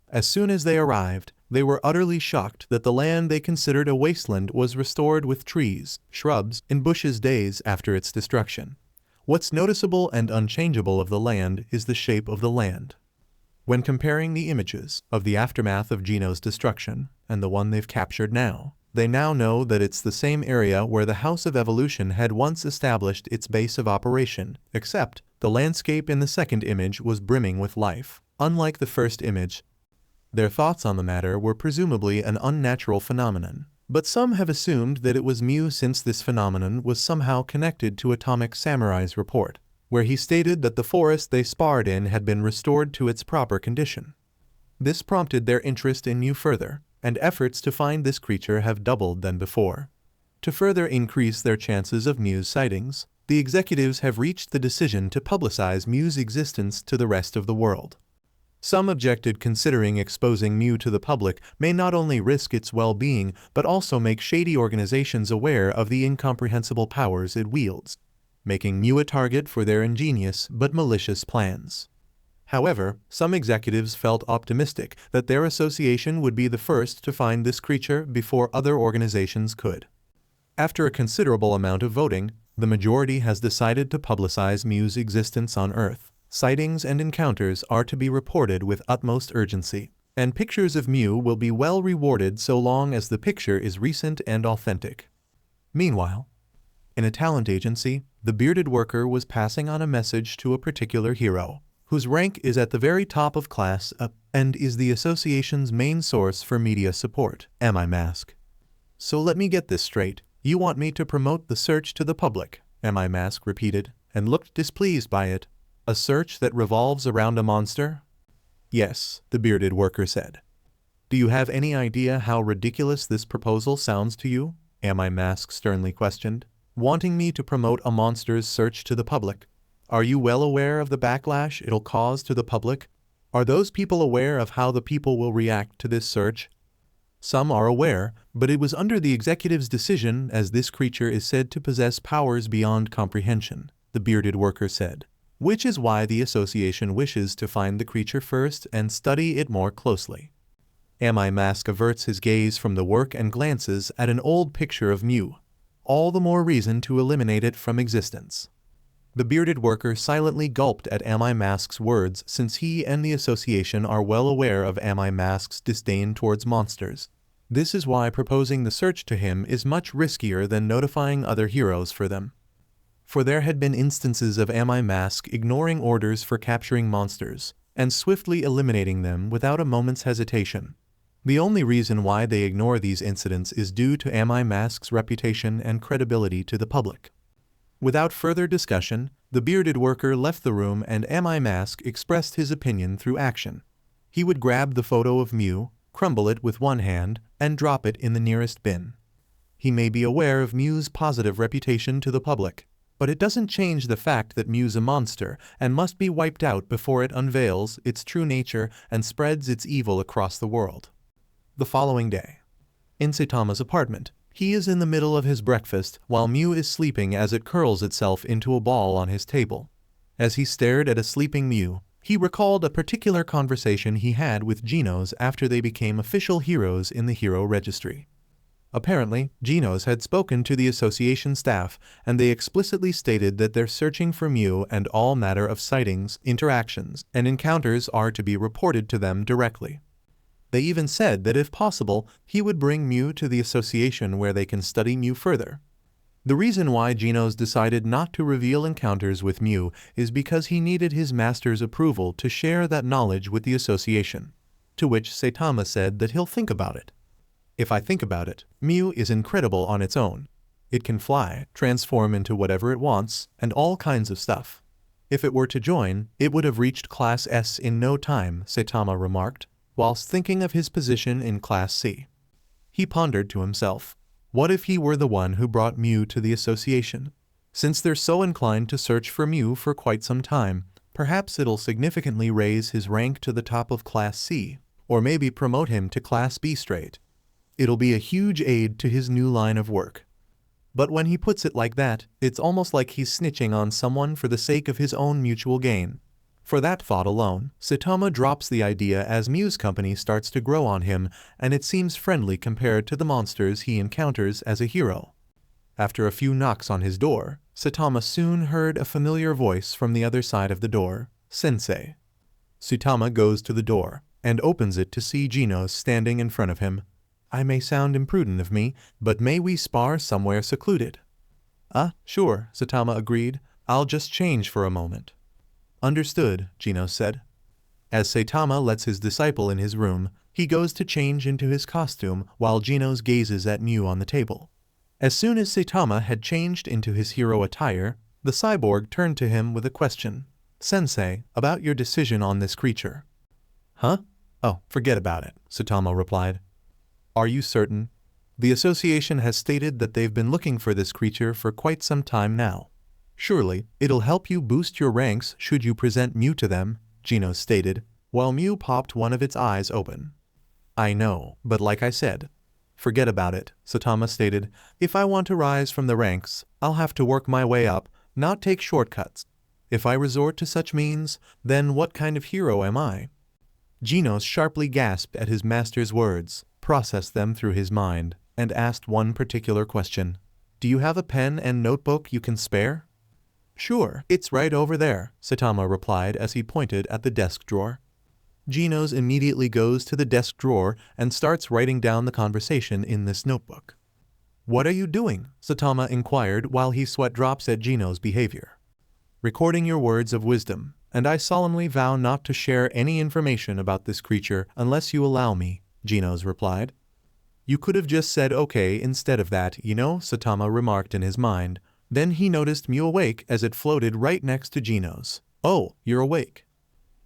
As soon as they arrived, they were utterly shocked that the land they considered a wasteland was restored with trees, shrubs, and bushes days after its destruction. What's noticeable and unchangeable of the land is the shape of the land. When comparing the images of the aftermath of Genos' destruction and the one they've captured now, they now know that it's the same area where the House of Evolution had once established its base of operation, except the landscape in the second image was brimming with life, unlike the first image. Their thoughts on the matter were presumably an unnatural phenomenon, but some have assumed that it was Mew since this phenomenon was somehow connected to Atomic Samurai's report, where he stated that the forest they sparred in had been restored to its proper condition. This prompted their interest in Mew further, and efforts to find this creature have doubled than before. To further increase their chances of Mew's sightings, the executives have reached the decision to publicize Mew's existence to the rest of the world. Some objected, considering exposing Mew to the public may not only risk its well-being but also make shady organizations aware of the incomprehensible powers it wields, making Mew a target for their ingenious but malicious plans. However, some executives felt optimistic that their association would be the first to find this creature before other organizations could. After a considerable amount of voting, the majority has decided to publicize Mew's existence on Earth. Sightings and encounters are to be reported with utmost urgency, and pictures of Mew will be well rewarded so long as the picture is recent and authentic. Meanwhile, in a talent agency, the bearded worker was passing on a message to a particular hero, whose rank is at the very top of class up and is the association's main source for media support. Am I Mask? So let me get this straight. You want me to promote the search to the public? Am I Mask repeated, and looked displeased by it. A search that revolves around a monster? Yes, the bearded worker said. Do you have any idea how ridiculous this proposal sounds to you? Am I Mask sternly questioned. Wanting me to promote a monster's search to the public? Are you well aware of the backlash it'll cause to the public? Are those people aware of how the people will react to this search? Some are aware, but it was under the executive's decision as this creature is said to possess powers beyond comprehension, the bearded worker said. Which is why the association wishes to find the creature first and study it more closely. Am I Mask averts his gaze from the work and glances at an old picture of Mew. All the more reason to eliminate it from existence. The bearded worker silently gulped at Am I Mask's words, since he and the association are well aware of Am I Mask's disdain towards monsters. This is why proposing the search to him is much riskier than notifying other heroes for them. For there had been instances of Am I Mask ignoring orders for capturing monsters, and swiftly eliminating them without a moment's hesitation. The only reason why they ignore these incidents is due to Am I Mask's reputation and credibility to the public. Without further discussion, the bearded worker left the room and Am I Mask expressed his opinion through action. He would grab the photo of Mew, crumble it with one hand, and drop it in the nearest bin. He may be aware of Mew's positive reputation to the public, but it doesn't change the fact that Mew's a monster and must be wiped out before it unveils its true nature and spreads its evil across the world. The following day, in Saitama's apartment, he is in the middle of his breakfast while Mew is sleeping as it curls itself into a ball on his table. As he stared at a sleeping Mew, he recalled a particular conversation he had with Genos after they became official heroes in the hero registry. Apparently, Genos had spoken to the association staff, and they explicitly stated that they're searching for Mew and all matter of sightings, interactions, and encounters are to be reported to them directly. They even said that if possible, he would bring Mew to the association where they can study Mew further. The reason why Genos decided not to reveal encounters with Mew is because he needed his master's approval to share that knowledge with the association, to which Saitama said that he'll think about it. If I think about it, Mew is incredible on its own. It can fly, transform into whatever it wants, and all kinds of stuff. If it were to join, it would have reached Class S in no time, Saitama remarked, whilst thinking of his position in Class C. He pondered to himself, what if he were the one who brought Mew to the association? Since they're so inclined to search for Mew for quite some time, Perhaps it'll significantly raise his rank to the top of Class C, or maybe promote him to Class B straight. It'll be a huge aid to his new line of work. But when he puts it like that, it's almost like he's snitching on someone for the sake of his own mutual gain. For that thought alone, Saitama drops the idea as Mew's company starts to grow on him, and it seems friendly compared to the monsters he encounters as a hero. After a few knocks on his door, Saitama soon heard a familiar voice from the other side of the door, "Sensei." Saitama goes to the door, and opens it to see Genos standing in front of him. "I may sound imprudent of me, but may we spar somewhere secluded?" Sure," Saitama agreed. "I'll just change for a moment." "Understood," Genos said. As Saitama lets his disciple in his room, he goes to change into his costume while Genos gazes at Mew on the table. As soon as Saitama had changed into his hero attire, the cyborg turned to him with a question. "Sensei, about your decision on this creature." "Huh? Oh, forget about it," Saitama replied. "Are you certain? The association has stated that they've been looking for this creature for quite some time now. Surely, it'll help you boost your ranks should you present Mew to them," Genos stated, while Mew popped one of its eyes open. "I know, but like I said, forget about it," Saitama stated. "If I want to rise from the ranks, I'll have to work my way up, not take shortcuts. If I resort to such means, then what kind of hero am I?" Genos sharply gasped at his master's words, processed them through his mind, and asked one particular question. "Do you have a pen and notebook you can spare?" "Sure, it's right over there," Saitama replied as he pointed at the desk drawer. Genos immediately goes to the desk drawer and starts writing down the conversation in this notebook. "What are you doing?" Saitama inquired while he sweat drops at Genos' behavior. "Recording your words of wisdom, and I solemnly vow not to share any information about this creature unless you allow me," Genos replied. "You could have just said okay instead of that, you know," Saitama remarked in his mind. Then he noticed Mew awake as it floated right next to Genos. "Oh, you're awake."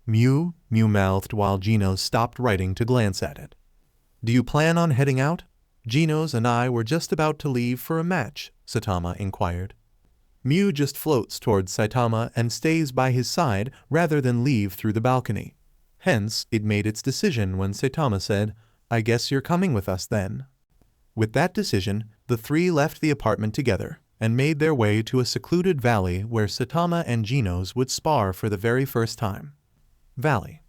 "Mew," Mew mouthed while Genos stopped writing to glance at it. "Do you plan on heading out?" "Genos and I were just about to leave for a match," Saitama inquired. Mew just floats towards Saitama and stays by his side rather than leave through the balcony. Hence, it made its decision when Saitama said, "I guess you're coming with us then." With that decision, the three left the apartment together and made their way to a secluded valley where Saitama and Genos would spar for the very first time. Valley.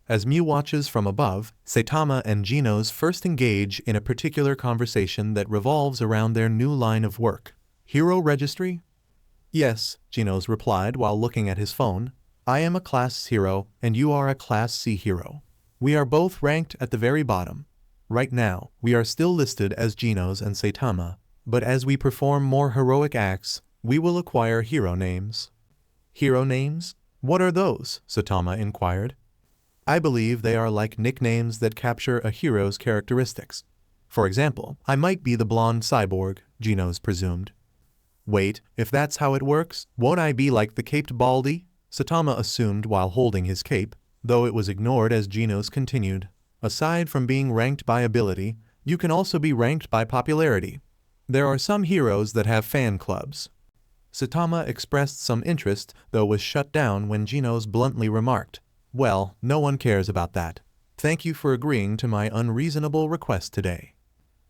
As Mew watches from above, Saitama and Genos first engage in a particular conversation that revolves around their new line of work. "Hero registry?" "Yes," Genos replied while looking at his phone. "I am a Class hero and you are a Class C hero. We are both ranked at the very bottom. Right now, we are still listed as Genos and Saitama, but as we perform more heroic acts, we will acquire hero names." "Hero names? What are those?" Saitama inquired. "I believe they are like nicknames that capture a hero's characteristics. For example, I might be the blonde cyborg," Genos presumed. "Wait, if that's how it works, won't I be like the caped baldy?" Saitama assumed while holding his cape, though it was ignored as Genos continued. "Aside from being ranked by ability, you can also be ranked by popularity. There are some heroes that have fan clubs." Saitama expressed some interest, though was shut down when Genos bluntly remarked, "Well, no one cares about that. Thank you for agreeing to my unreasonable request today."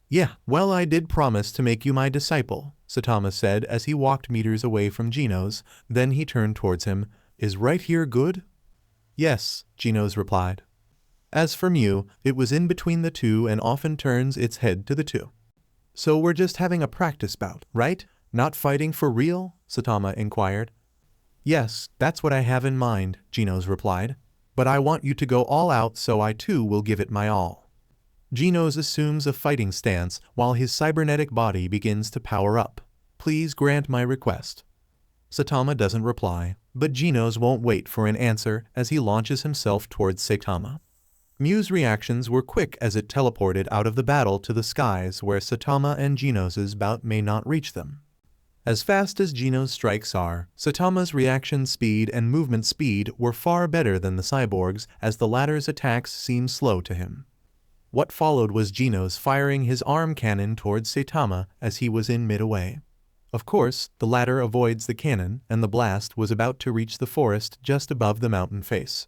"Yeah, well, I did promise to make you my disciple," Saitama said as he walked meters away from Genos. Then he turned towards him. "Is right here good?" "Yes," Genos replied. As for Mew, it was in between the two and often turns its head to the two. "So we're just having a practice bout, right? Not fighting for real?" Saitama inquired. "Yes, that's what I have in mind," Genos replied. "But I want you to go all out, so I too will give it my all." Genos assumes a fighting stance while his cybernetic body begins to power up. "Please grant my request." Saitama doesn't reply, but Genos won't wait for an answer as he launches himself towards Saitama. Mew's reactions were quick as it teleported out of the battle to the skies where Saitama and Genos' bout may not reach them. As fast as Genos' strikes are, Saitama's reaction speed and movement speed were far better than the cyborg's as the latter's attacks seemed slow to him. What followed was Genos firing his arm cannon towards Saitama as he was in mid-away. Of course, the latter avoids the cannon, and the blast was about to reach the forest just above the mountain face.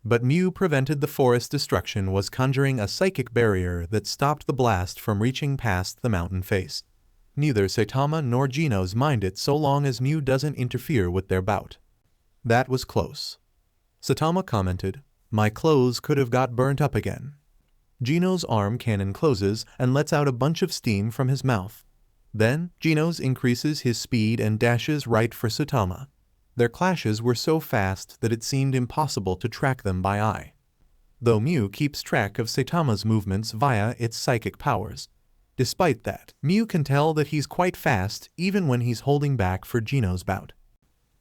But Mew prevented the forest destruction was conjuring a psychic barrier that stopped the blast from reaching past the mountain face. Neither Saitama nor Genos mind it so long as Mew doesn't interfere with their bout. That was close. Saitama commented, "My clothes could have got burnt up again." Genos' arm cannon closes and lets out a bunch of steam from his mouth. Then, Genos increases his speed and dashes right for Saitama. Their clashes were so fast that it seemed impossible to track them by eye. Though Mew keeps track of Saitama's movements via its psychic powers. Despite that, Mew can tell that he's quite fast even when he's holding back for Genos' bout.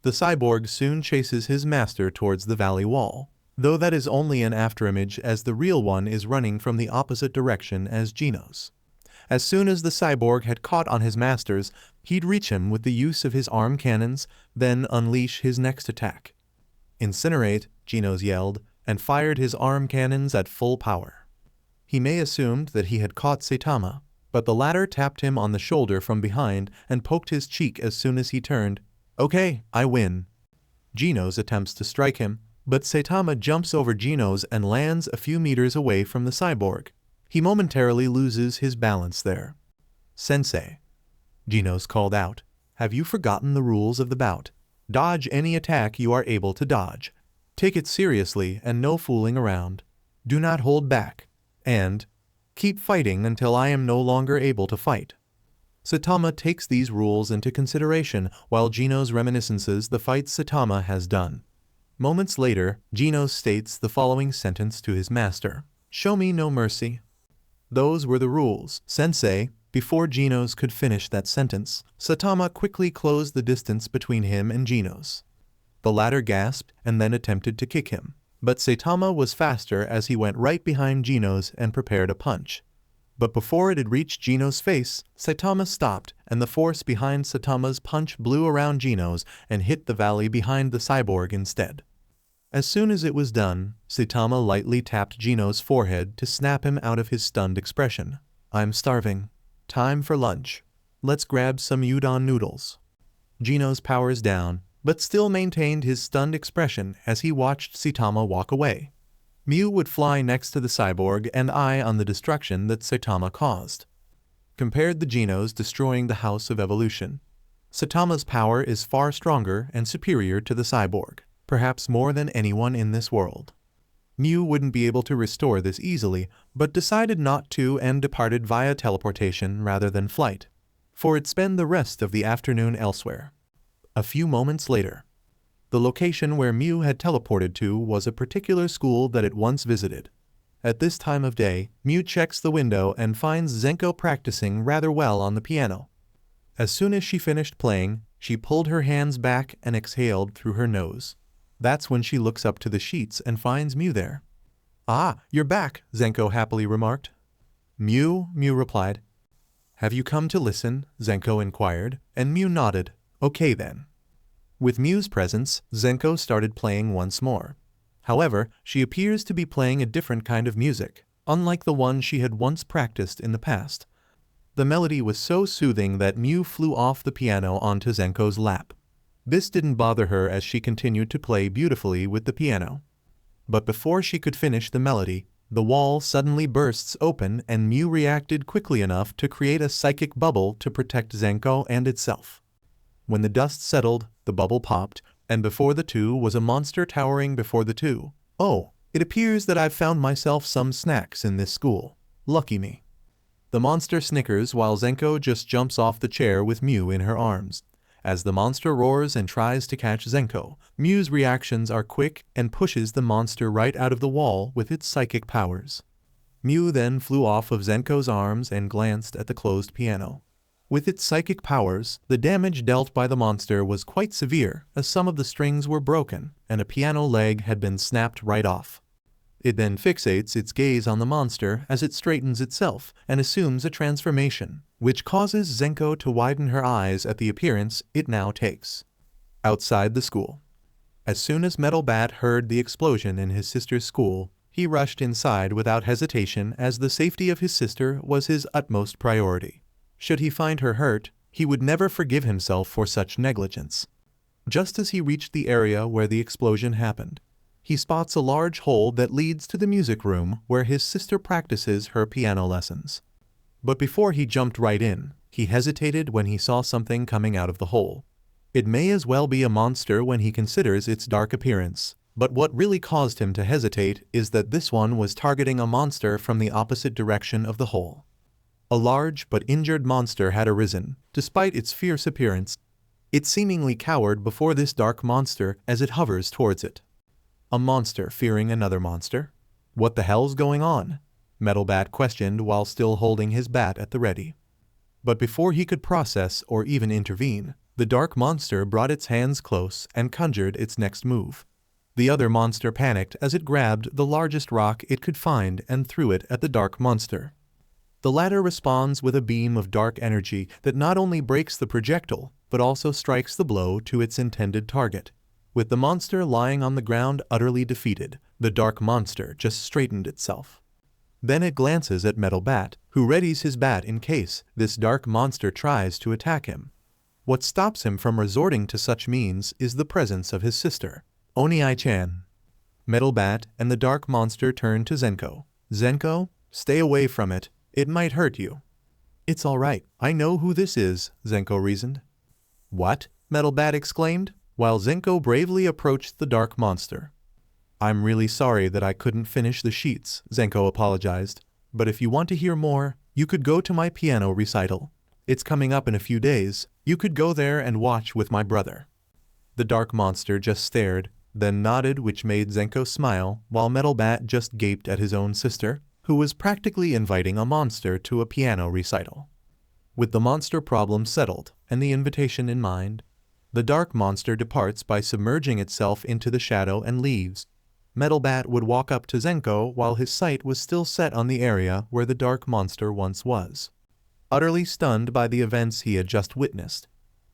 The cyborg soon chases his master towards the valley wall, though that is only an afterimage as the real one is running from the opposite direction as Genos. As soon as the cyborg had caught on his masters, he'd reach him with the use of his arm cannons, then unleash his next attack. "Incinerate," Genos yelled, and fired his arm cannons at full power. He may assumed that he had caught Saitama, but the latter tapped him on the shoulder from behind and poked his cheek as soon as he turned. "Okay, I win." Genos attempts to strike him, but Saitama jumps over Genos and lands a few meters away from the cyborg. He momentarily loses his balance there. "Sensei," Genos called out, "have you forgotten the rules of the bout? Dodge any attack you are able to dodge. Take it seriously and no fooling around. Do not hold back. And keep fighting until I am no longer able to fight." Saitama takes these rules into consideration while Genos reminiscences the fights Saitama has done. Moments later, Genos states the following sentence to his master: "Show me no mercy." Those were the rules, Sensei. Before Genos could finish that sentence, Saitama quickly closed the distance between him and Genos. The latter gasped and then attempted to kick him, but Saitama was faster as he went right behind Genos and prepared a punch. But before it had reached Genos' face, Saitama stopped, and the force behind Saitama's punch blew around Genos and hit the valley behind the cyborg instead. As soon as it was done, Saitama lightly tapped Genos' forehead to snap him out of his stunned expression. "I'm starving. Time for lunch. Let's grab some udon noodles." Genos powers down, but still maintained his stunned expression as he watched Saitama walk away. Mew would fly next to the cyborg and eye on the destruction that Saitama caused. Compared the Genos destroying the House of Evolution, Saitama's power is far stronger and superior to the cyborg, perhaps more than anyone in this world. Mew wouldn't be able to restore this easily, but decided not to and departed via teleportation rather than flight, for it'd spend the rest of the afternoon elsewhere. A few moments later, the location where Mew had teleported to was a particular school that it once visited. At this time of day, Mew checks the window and finds Zenko practicing rather well on the piano. As soon as she finished playing, she pulled her hands back and exhaled through her nose. That's when she looks up to the sheets and finds Mew there. "Ah, you're back," Zenko happily remarked. "Mew," Mew replied. "Have you come to listen?" Zenko inquired, and Mew nodded. "Okay then." With Mew's presence, Zenko started playing once more. However, she appears to be playing a different kind of music, unlike the one she had once practiced in the past. The melody was so soothing that Mew flew off the piano onto Zenko's lap. This didn't bother her as she continued to play beautifully with the piano. But before she could finish the melody, the wall suddenly bursts open and Mew reacted quickly enough to create a psychic bubble to protect Zenko and itself. When the dust settled, the bubble popped, and before the two was a monster towering before the two. "Oh, it appears that I've found myself some snacks in this school. Lucky me." The monster snickers while Zenko just jumps off the chair with Mew in her arms. As the monster roars and tries to catch Zenko, Mew's reactions are quick and pushes the monster right out of the wall with its psychic powers. Mew then flew off of Zenko's arms and glanced at the closed piano. With its psychic powers, the damage dealt by the monster was quite severe, as some of the strings were broken, and a piano leg had been snapped right off. It then fixates its gaze on the monster as it straightens itself and assumes a transformation, which causes Zenko to widen her eyes at the appearance it now takes. Outside the school. As soon as Metal Bat heard the explosion in his sister's school, he rushed inside without hesitation as the safety of his sister was his utmost priority. Should he find her hurt, He would never forgive himself for such negligence. Just as he reached the area where the explosion happened, he spots a large hole that leads to the music room where his sister practices her piano lessons. But before he jumped right in, he hesitated when he saw something coming out of the hole. It may as well be a monster when he considers its dark appearance, but what really caused him to hesitate is that this one was targeting a monster from the opposite direction of the hole. A large but injured monster had arisen, despite its fierce appearance. It seemingly cowered before this dark monster as it hovers towards it. A monster fearing another monster? What the hell's going on? Metal Bat questioned while still holding his bat at the ready. But before he could process or even intervene, the dark monster brought its hands close and conjured its next move. The other monster panicked as it grabbed the largest rock it could find and threw it at the dark monster. The latter responds with a beam of dark energy that not only breaks the projectile, but also strikes the blow to its intended target. With the monster lying on the ground utterly defeated, the dark monster just straightened itself. Then it glances at Metal Bat, who readies his bat in case this dark monster tries to attack him. What stops him from resorting to such means is the presence of his sister, Oni-chan. Metal Bat and the dark monster turn to Zenko. Zenko, stay away from it, it might hurt you. It's alright, I know who this is, Zenko reasoned. What? Metal Bat exclaimed, while Zenko bravely approached the dark monster. I'm really sorry that I couldn't finish the sheets, Zenko apologized, but if you want to hear more, you could go to my piano recital. It's coming up in a few days, you could go there and watch with my brother. The dark monster just stared, then nodded, which made Zenko smile, while Metal Bat just gaped at his own sister, who was practically inviting a monster to a piano recital. With the monster problem settled, and the invitation in mind, the dark monster departs by submerging itself into the shadow and leaves. Metal Bat would walk up to Zenko while his sight was still set on the area where the dark monster once was. Utterly stunned by the events he had just witnessed.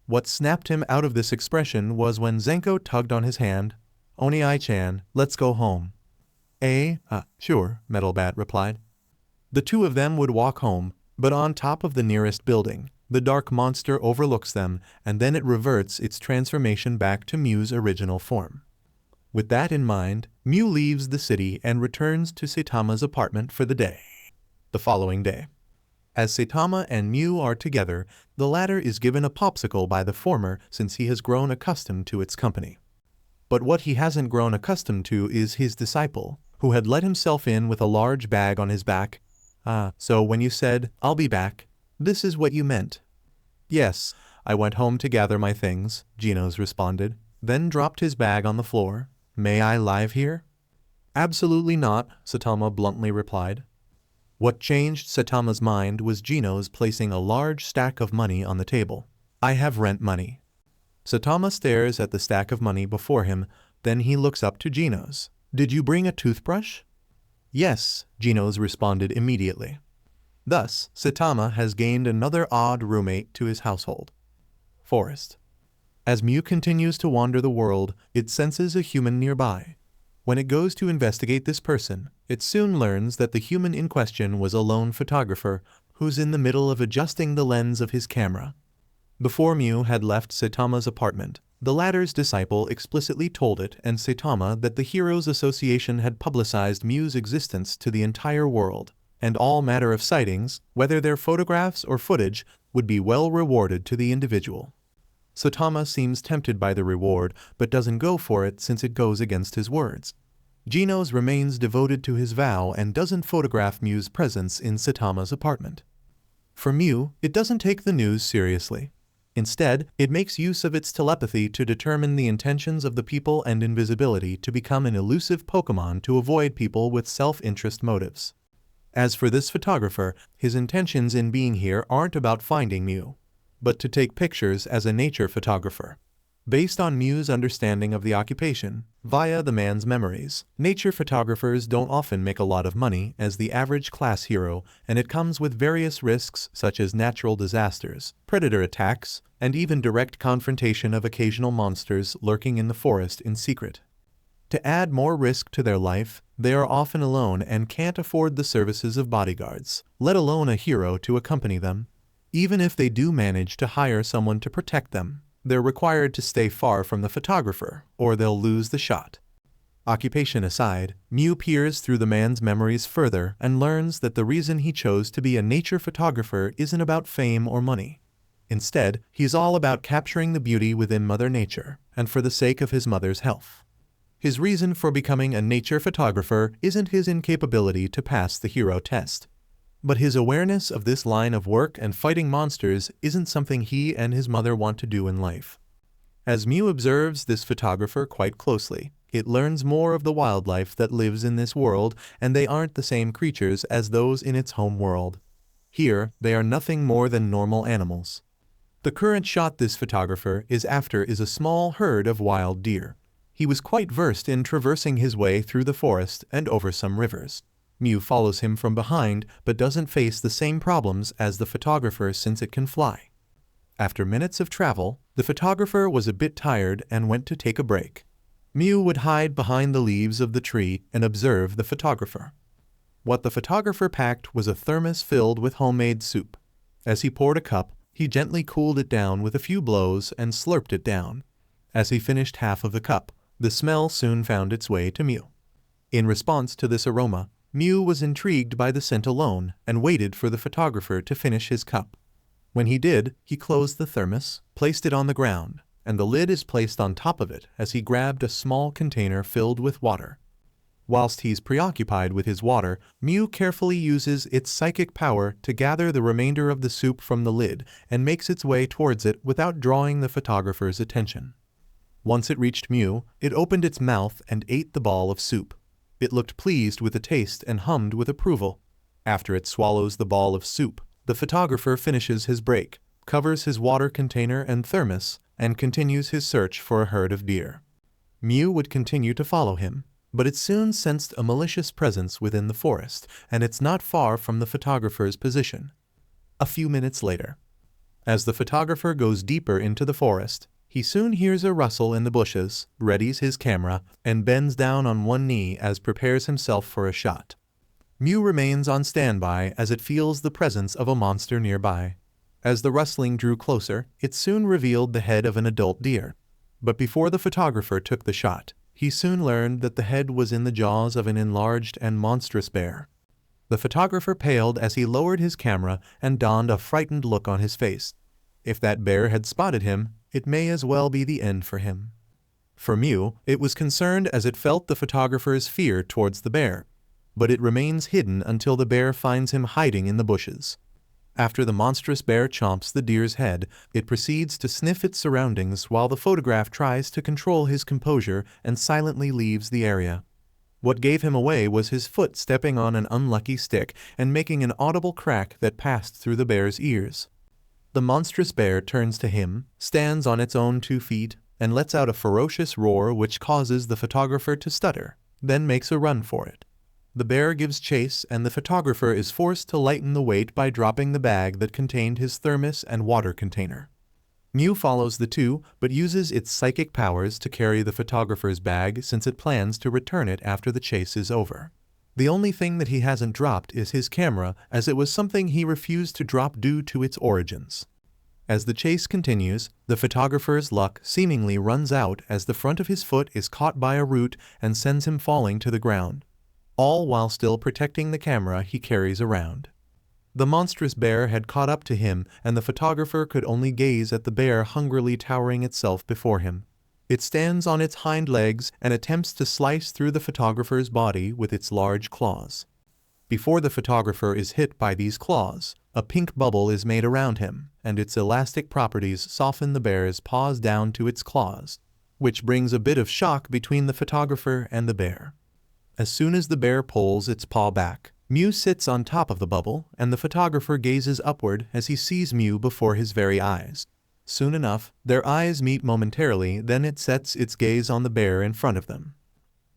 What snapped him out of this expression was when Zenko tugged on his hand. Oni-chan, let's go home. Sure, Metal Bat replied. The two of them would walk home, but on top of the nearest building, the dark monster overlooks them, and then it reverts its transformation back to Mew's original form. With that in mind, Mew leaves the city and returns to Saitama's apartment for the day. The following day. As Saitama and Mew are together, the latter is given a popsicle by the former since he has grown accustomed to its company. But what he hasn't grown accustomed to is his disciple, who had let himself in with a large bag on his back. So when you said, I'll be back, this is what you meant. Yes, I went home to gather my things, Genos responded, then dropped his bag on the floor. May I live here? Absolutely not, Saitama bluntly replied. What changed Saitama's mind was Genos placing a large stack of money on the table. I have rent money. Saitama stares at the stack of money before him, then he looks up to Genos. Did you bring a toothbrush? Yes, Genos responded immediately. Thus, Saitama has gained another odd roommate to his household. Forest. As Mew continues to wander the world, it senses a human nearby. When it goes to investigate this person, it soon learns that the human in question was a lone photographer who's in the middle of adjusting the lens of his camera. Before Mew had left Saitama's apartment, the latter's disciple explicitly told it and Saitama that the Heroes Association had publicized Mew's existence to the entire world, and all matter of sightings, whether they're photographs or footage, would be well rewarded to the individual. Saitama seems tempted by the reward, but doesn't go for it since it goes against his words. Genos remains devoted to his vow and doesn't photograph Mew's presence in Saitama's apartment. For Mew, it doesn't take the news seriously. Instead, it makes use of its telepathy to determine the intentions of the people and invisibility to become an elusive Pokemon to avoid people with self-interest motives. As for this photographer, his intentions in being here aren't about finding Mew, but to take pictures as a nature photographer. Based on Mew's understanding of the occupation, via the man's memories, nature photographers don't often make a lot of money as the average class hero, and it comes with various risks such as natural disasters, predator attacks, and even direct confrontation of occasional monsters lurking in the forest in secret. To add more risk to their life, they are often alone and can't afford the services of bodyguards, let alone a hero to accompany them. Even if they do manage to hire someone to protect them, they're required to stay far from the photographer, or they'll lose the shot. Occupation aside, Mew peers through the man's memories further and learns that the reason he chose to be a nature photographer isn't about fame or money. Instead, he's all about capturing the beauty within Mother Nature, and for the sake of his mother's health. His reason for becoming a nature photographer isn't his incapability to pass the hero test. But his awareness of this line of work and fighting monsters isn't something he and his mother want to do in life. As Mew observes this photographer quite closely, it learns more of the wildlife that lives in this world, and they aren't the same creatures as those in its home world. Here, they are nothing more than normal animals. The current shot this photographer is after is a small herd of wild deer. He was quite versed in traversing his way through the forest and over some rivers. Mew follows him from behind but doesn't face the same problems as the photographer since it can fly. After minutes of travel, the photographer was a bit tired and went to take a break. Mew would hide behind the leaves of the tree and observe the photographer. What the photographer packed was a thermos filled with homemade soup. As he poured a cup, he gently cooled it down with a few blows and slurped it down. As he finished half of the cup, the smell soon found its way to Mew. In response to this aroma, Mew was intrigued by the scent alone and waited for the photographer to finish his cup. When he did, he closed the thermos, placed it on the ground, and the lid is placed on top of it as he grabbed a small container filled with water. Whilst he's preoccupied with his water, Mew carefully uses its psychic power to gather the remainder of the soup from the lid and makes its way towards it without drawing the photographer's attention. Once it reached Mew, it opened its mouth and ate the ball of soup. It looked pleased with the taste and hummed with approval. After it swallows the ball of soup, the photographer finishes his break, covers his water container and thermos, and continues his search for a herd of deer. Mew would continue to follow him, but it soon sensed a malicious presence within the forest, and it's not far from the photographer's position. A few minutes later, as the photographer goes deeper into the forest, he soon hears a rustle in the bushes, readies his camera, and bends down on one knee as prepares himself for a shot. Mew remains on standby as it feels the presence of a monster nearby. As the rustling drew closer, it soon revealed the head of an adult deer. But before the photographer took the shot, he soon learned that the head was in the jaws of an enlarged and monstrous bear. The photographer paled as he lowered his camera and donned a frightened look on his face. If that bear had spotted him, it may as well be the end for him. For Mew, it was concerned as it felt the photographer's fear towards the bear, but it remains hidden until the bear finds him hiding in the bushes. After the monstrous bear chomps the deer's head, it proceeds to sniff its surroundings while the photograph tries to control his composure and silently leaves the area. What gave him away was his foot stepping on an unlucky stick and making an audible crack that passed through the bear's ears. The monstrous bear turns to him, stands on its own 2 feet, and lets out a ferocious roar which causes the photographer to stutter, then makes a run for it. The bear gives chase and the photographer is forced to lighten the weight by dropping the bag that contained his thermos and water container. Mew follows the two, but uses its psychic powers to carry the photographer's bag since it plans to return it after the chase is over. The only thing that he hasn't dropped is his camera, as it was something he refused to drop due to its origins. As the chase continues, the photographer's luck seemingly runs out as the front of his foot is caught by a root and sends him falling to the ground, all while still protecting the camera he carries around. The monstrous bear had caught up to him, and the photographer could only gaze at the bear hungrily towering itself before him. It stands on its hind legs and attempts to slice through the photographer's body with its large claws. Before the photographer is hit by these claws, a pink bubble is made around him, and its elastic properties soften the bear's paws down to its claws, which brings a bit of shock between the photographer and the bear. As soon as the bear pulls its paw back, Mew sits on top of the bubble, and the photographer gazes upward as he sees Mew before his very eyes. Soon enough, their eyes meet momentarily, then it sets its gaze on the bear in front of them.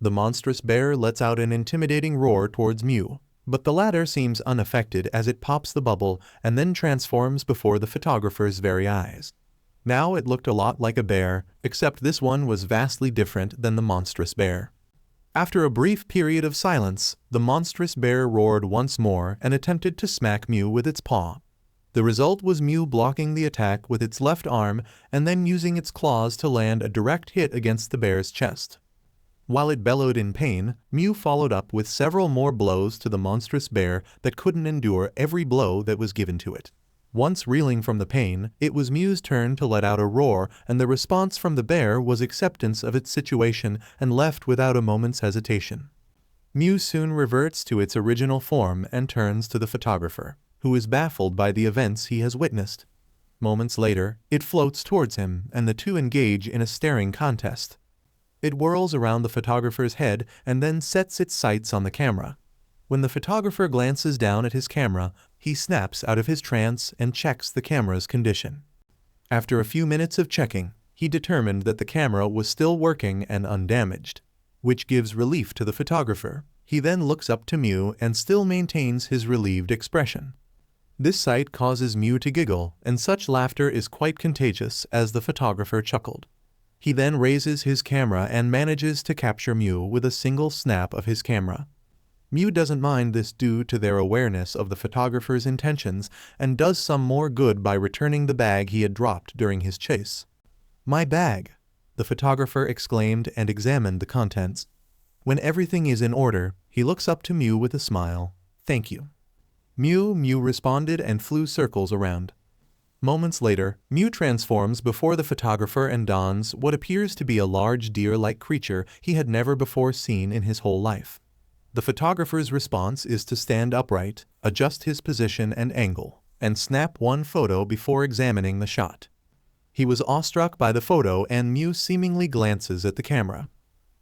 The monstrous bear lets out an intimidating roar towards Mew, but the latter seems unaffected as it pops the bubble and then transforms before the photographer's very eyes. Now it looked a lot like a bear, except this one was vastly different than the monstrous bear. After a brief period of silence, the monstrous bear roared once more and attempted to smack Mew with its paw. The result was Mew blocking the attack with its left arm and then using its claws to land a direct hit against the bear's chest. While it bellowed in pain, Mew followed up with several more blows to the monstrous bear that couldn't endure every blow that was given to it. Once reeling from the pain, it was Mew's turn to let out a roar, and the response from the bear was acceptance of its situation and left without a moment's hesitation. Mew soon reverts to its original form and turns to the photographer, who is baffled by the events he has witnessed. Moments later, it floats towards him and the two engage in a staring contest. It whirls around the photographer's head and then sets its sights on the camera. When the photographer glances down at his camera, he snaps out of his trance and checks the camera's condition. After a few minutes of checking, he determined that the camera was still working and undamaged, which gives relief to the photographer. He then looks up to Mew and still maintains his relieved expression. This sight causes Mew to giggle, and such laughter is quite contagious as the photographer chuckled. He then raises his camera and manages to capture Mew with a single snap of his camera. Mew doesn't mind this due to their awareness of the photographer's intentions and does some more good by returning the bag he had dropped during his chase. "My bag!" the photographer exclaimed and examined the contents. When everything is in order, he looks up to Mew with a smile. "Thank you." Mew responded and flew circles around. Moments later, Mew transforms before the photographer and dons what appears to be a large deer-like creature he had never before seen in his whole life. The photographer's response is to stand upright, adjust his position and angle, and snap one photo before examining the shot. He was awestruck by the photo and Mew seemingly glances at the camera.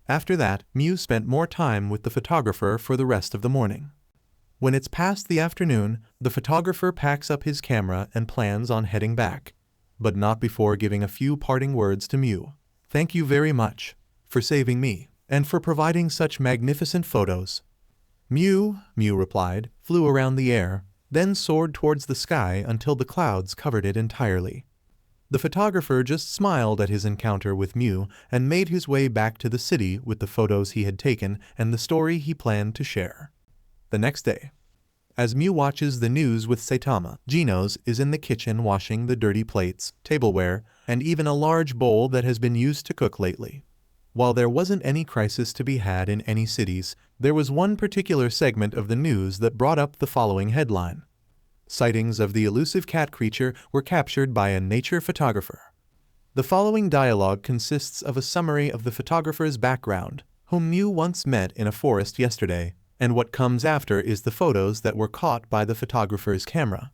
After that, Mew spent more time with the photographer for the rest of the morning. When it's past the afternoon, the photographer packs up his camera and plans on heading back, but not before giving a few parting words to Mew. "Thank you very much for saving me and for providing such magnificent photos." Mew replied, flew around the air, then soared towards the sky until the clouds covered it entirely. The photographer just smiled at his encounter with Mew and made his way back to the city with the photos he had taken and the story he planned to share. The next day, as Mew watches the news with Saitama, Genos is in the kitchen washing the dirty plates, tableware, and even a large bowl that has been used to cook lately. While there wasn't any crisis to be had in any cities, there was one particular segment of the news that brought up the following headline. Sightings of the elusive cat creature were captured by a nature photographer. The following dialogue consists of a summary of the photographer's background, whom Mew once met in a forest yesterday, and what comes after is the photos that were caught by the photographer's camera.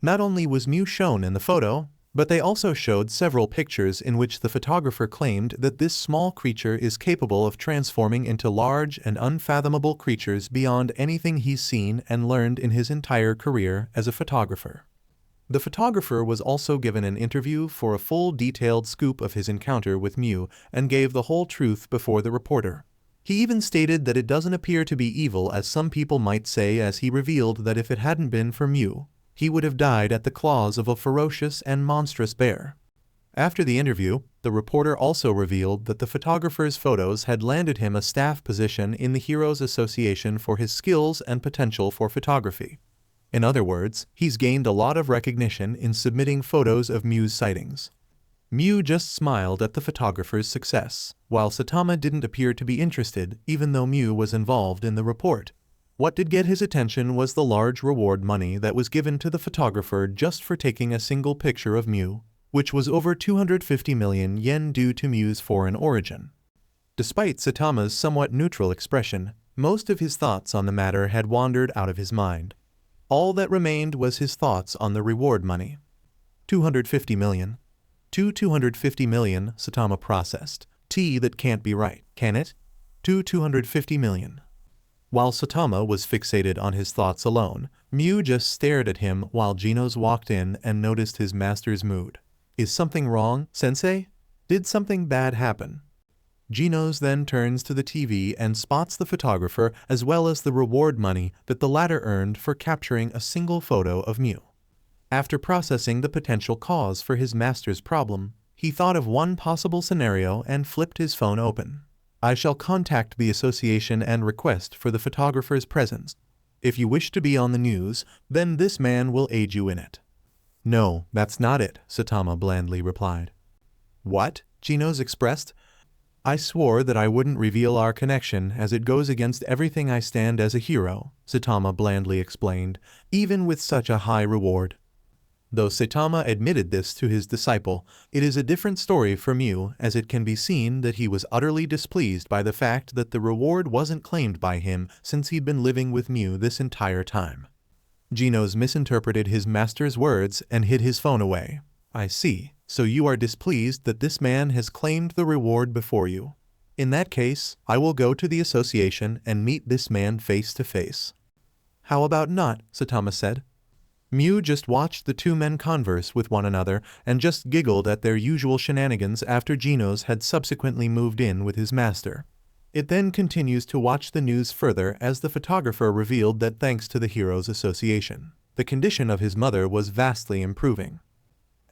Not only was Mew shown in the photo, but they also showed several pictures in which the photographer claimed that this small creature is capable of transforming into large and unfathomable creatures beyond anything he's seen and learned in his entire career as a photographer. The photographer was also given an interview for a full detailed scoop of his encounter with Mew and gave the whole truth before the reporter. He even stated that it doesn't appear to be evil as some people might say, as he revealed that if it hadn't been for Mew, he would have died at the claws of a ferocious and monstrous bear. After the interview, the reporter also revealed that the photographer's photos had landed him a staff position in the Heroes Association for his skills and potential for photography. In other words, he's gained a lot of recognition in submitting photos of Mew's sightings. Mew just smiled at the photographer's success, while Saitama didn't appear to be interested even though Mew was involved in the report. What did get his attention was the large reward money that was given to the photographer just for taking a single picture of Mew, which was over 250 million yen due to Mew's foreign origin. Despite Saitama's somewhat neutral expression, most of his thoughts on the matter had wandered out of his mind. All that remained was his thoughts on the reward money. 250 million. 250 million, Saitama processed. That can't be right, can it? 250 million. While Saitama was fixated on his thoughts alone, Mew just stared at him while Genos walked in and noticed his master's mood. "Is something wrong, sensei? Did something bad happen?" Genos then turns to the TV and spots the photographer as well as the reward money that the latter earned for capturing a single photo of Mew. After processing the potential cause for his master's problem, he thought of one possible scenario and flipped his phone open. "I shall contact the association and request for the photographer's presence. If you wish to be on the news, then this man will aid you in it." No, that's not it, Saitama blandly replied. What? Genos expressed. I swore that I wouldn't reveal our connection as it goes against everything I stand as a hero, Saitama blandly explained, even with such a high reward. Though Saitama admitted this to his disciple, it is a different story for Mew, as it can be seen that he was utterly displeased by the fact that the reward wasn't claimed by him since he'd been living with Mew this entire time. Genos misinterpreted his master's words and hid his phone away. I see, so you are displeased that this man has claimed the reward before you. In that case, I will go to the association and meet this man face to face. How about not, Saitama said. Mew just watched the two men converse with one another and just giggled at their usual shenanigans after Genos had subsequently moved in with his master. It then continues to watch the news further as the photographer revealed that thanks to the Heroes Association, the condition of his mother was vastly improving.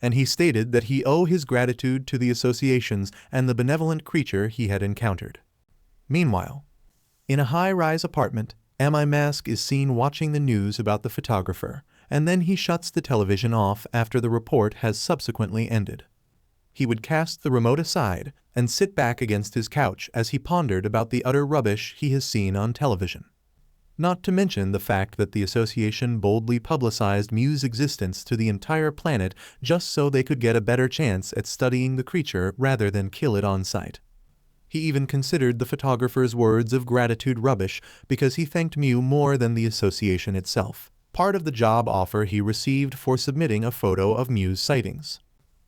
And he stated that he owed his gratitude to the associations and the benevolent creature he had encountered. Meanwhile, in a high-rise apartment, M.I. Mask is seen watching the news about the photographer, and then he shuts the television off after the report has subsequently ended. He would cast the remote aside and sit back against his couch as he pondered about the utter rubbish he has seen on television. Not to mention the fact that the association boldly publicized Mew's existence to the entire planet just so they could get a better chance at studying the creature rather than kill it on sight. He even considered the photographer's words of gratitude rubbish because he thanked Mew more than the association itself, part of the job offer he received for submitting a photo of Mew's sightings.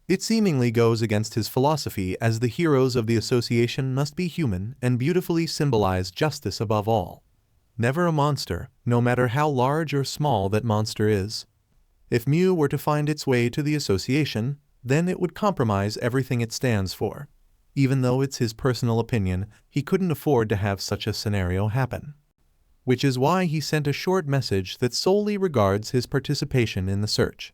It seemingly goes against his philosophy, as the heroes of the association must be human and beautifully symbolize justice above all. Never a monster, no matter how large or small that monster is. If Mew were to find its way to the association, then it would compromise everything it stands for. Even though it's his personal opinion, he couldn't afford to have such a scenario happen. Which is why he sent a short message that solely regards his participation in the search.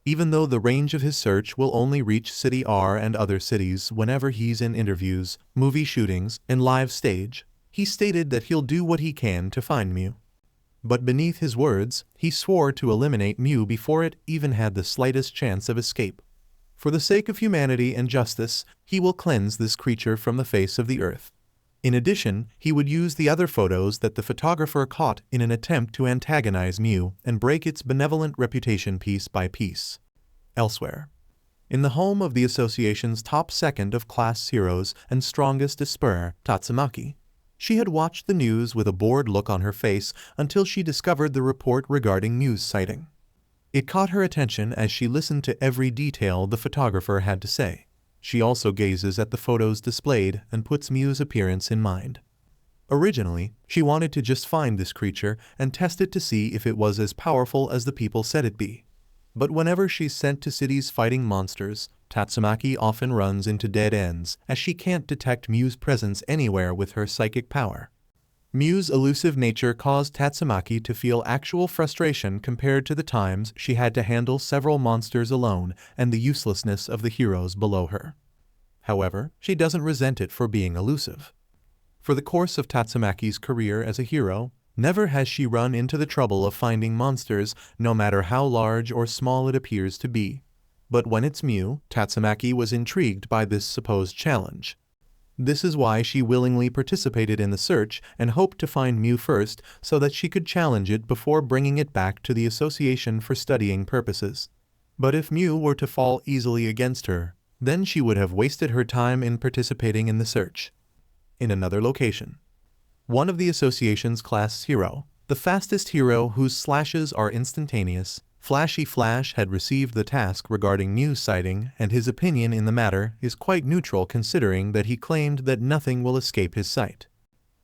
Even though the range of his search will only reach City R and other cities whenever he's in interviews, movie shootings, and live stage, he stated that he'll do what he can to find Mew. But beneath his words, he swore to eliminate Mew before it even had the slightest chance of escape. For the sake of humanity and justice, he will cleanse this creature from the face of the earth. In addition, he would use the other photos that the photographer caught in an attempt to antagonize Mew and break its benevolent reputation piece by piece. Elsewhere, in the home of the association's top second of class heroes and strongest esper, Tatsumaki, she had watched the news with a bored look on her face until she discovered the report regarding Mew's sighting. It caught her attention as she listened to every detail the photographer had to say. She also gazes at the photos displayed and puts Mew's appearance in mind. Originally, she wanted to just find this creature and test it to see if it was as powerful as the people said it be. But whenever she's sent to cities fighting monsters, Tatsumaki often runs into dead ends as she can't detect Mew's presence anywhere with her psychic power. Mew's elusive nature caused Tatsumaki to feel actual frustration compared to the times she had to handle several monsters alone and the uselessness of the heroes below her. However, she doesn't resent it for being elusive. For the course of Tatsumaki's career as a hero, never has she run into the trouble of finding monsters, no matter how large or small it appears to be. But when it's Mew, Tatsumaki was intrigued by this supposed challenge. This is why she willingly participated in the search and hoped to find Mew first so that she could challenge it before bringing it back to the association for studying purposes. But if Mew were to fall easily against her, then she would have wasted her time in participating in the search. In another location, one of the association's class hero, the fastest hero whose slashes are instantaneous, Flashy Flash, had received the task regarding Mew's sighting, and his opinion in the matter is quite neutral considering that he claimed that nothing will escape his sight.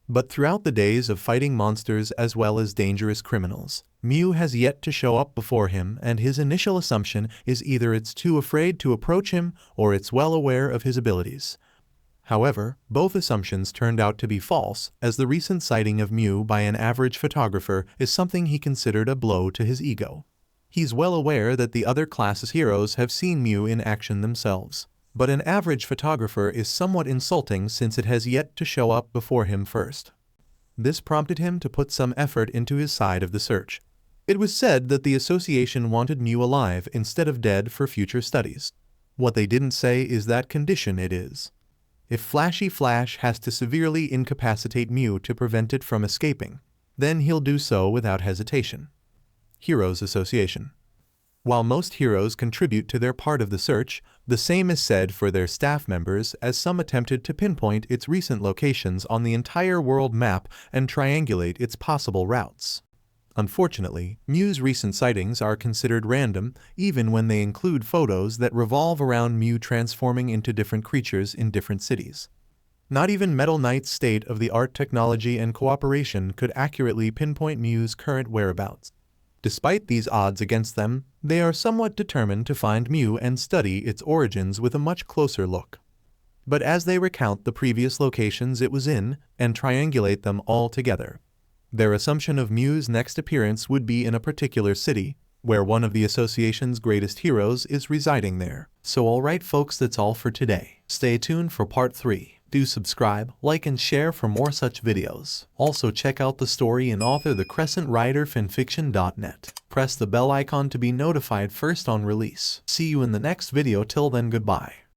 But throughout the days of fighting monsters as well as dangerous criminals, Mew has yet to show up before him, and his initial assumption is either it's too afraid to approach him or it's well aware of his abilities. However, both assumptions turned out to be false, as the recent sighting of Mew by an average photographer is something he considered a blow to his ego. He's well aware that the other class's heroes have seen Mew in action themselves, but an average photographer is somewhat insulting since it has yet to show up before him first. This prompted him to put some effort into his side of the search. It was said that the association wanted Mew alive instead of dead for future studies. What they didn't say is that condition it is. If Flashy Flash has to severely incapacitate Mew to prevent it from escaping, then he'll do so without hesitation. Heroes Association. While most heroes contribute to their part of the search, the same is said for their staff members, as some attempted to pinpoint its recent locations on the entire world map and triangulate its possible routes. Unfortunately, Mew's recent sightings are considered random, even when they include photos that revolve around Mew transforming into different creatures in different cities. Not even Metal Knight's state-of-the-art technology and cooperation could accurately pinpoint Mew's current whereabouts. Despite these odds against them, they are somewhat determined to find Mew and study its origins with a much closer look. But as they recount the previous locations it was in, and triangulate them all together, their assumption of Mew's next appearance would be in a particular city, where one of the association's greatest heroes is residing there. So alright folks, that's all for today. Stay tuned for part 3. Do subscribe, like and share for more such videos. Also check out the story and author the Crescent writer FANFICTIONnet. Press the bell icon to be notified first on release. See you in the next video. Till then, goodbye.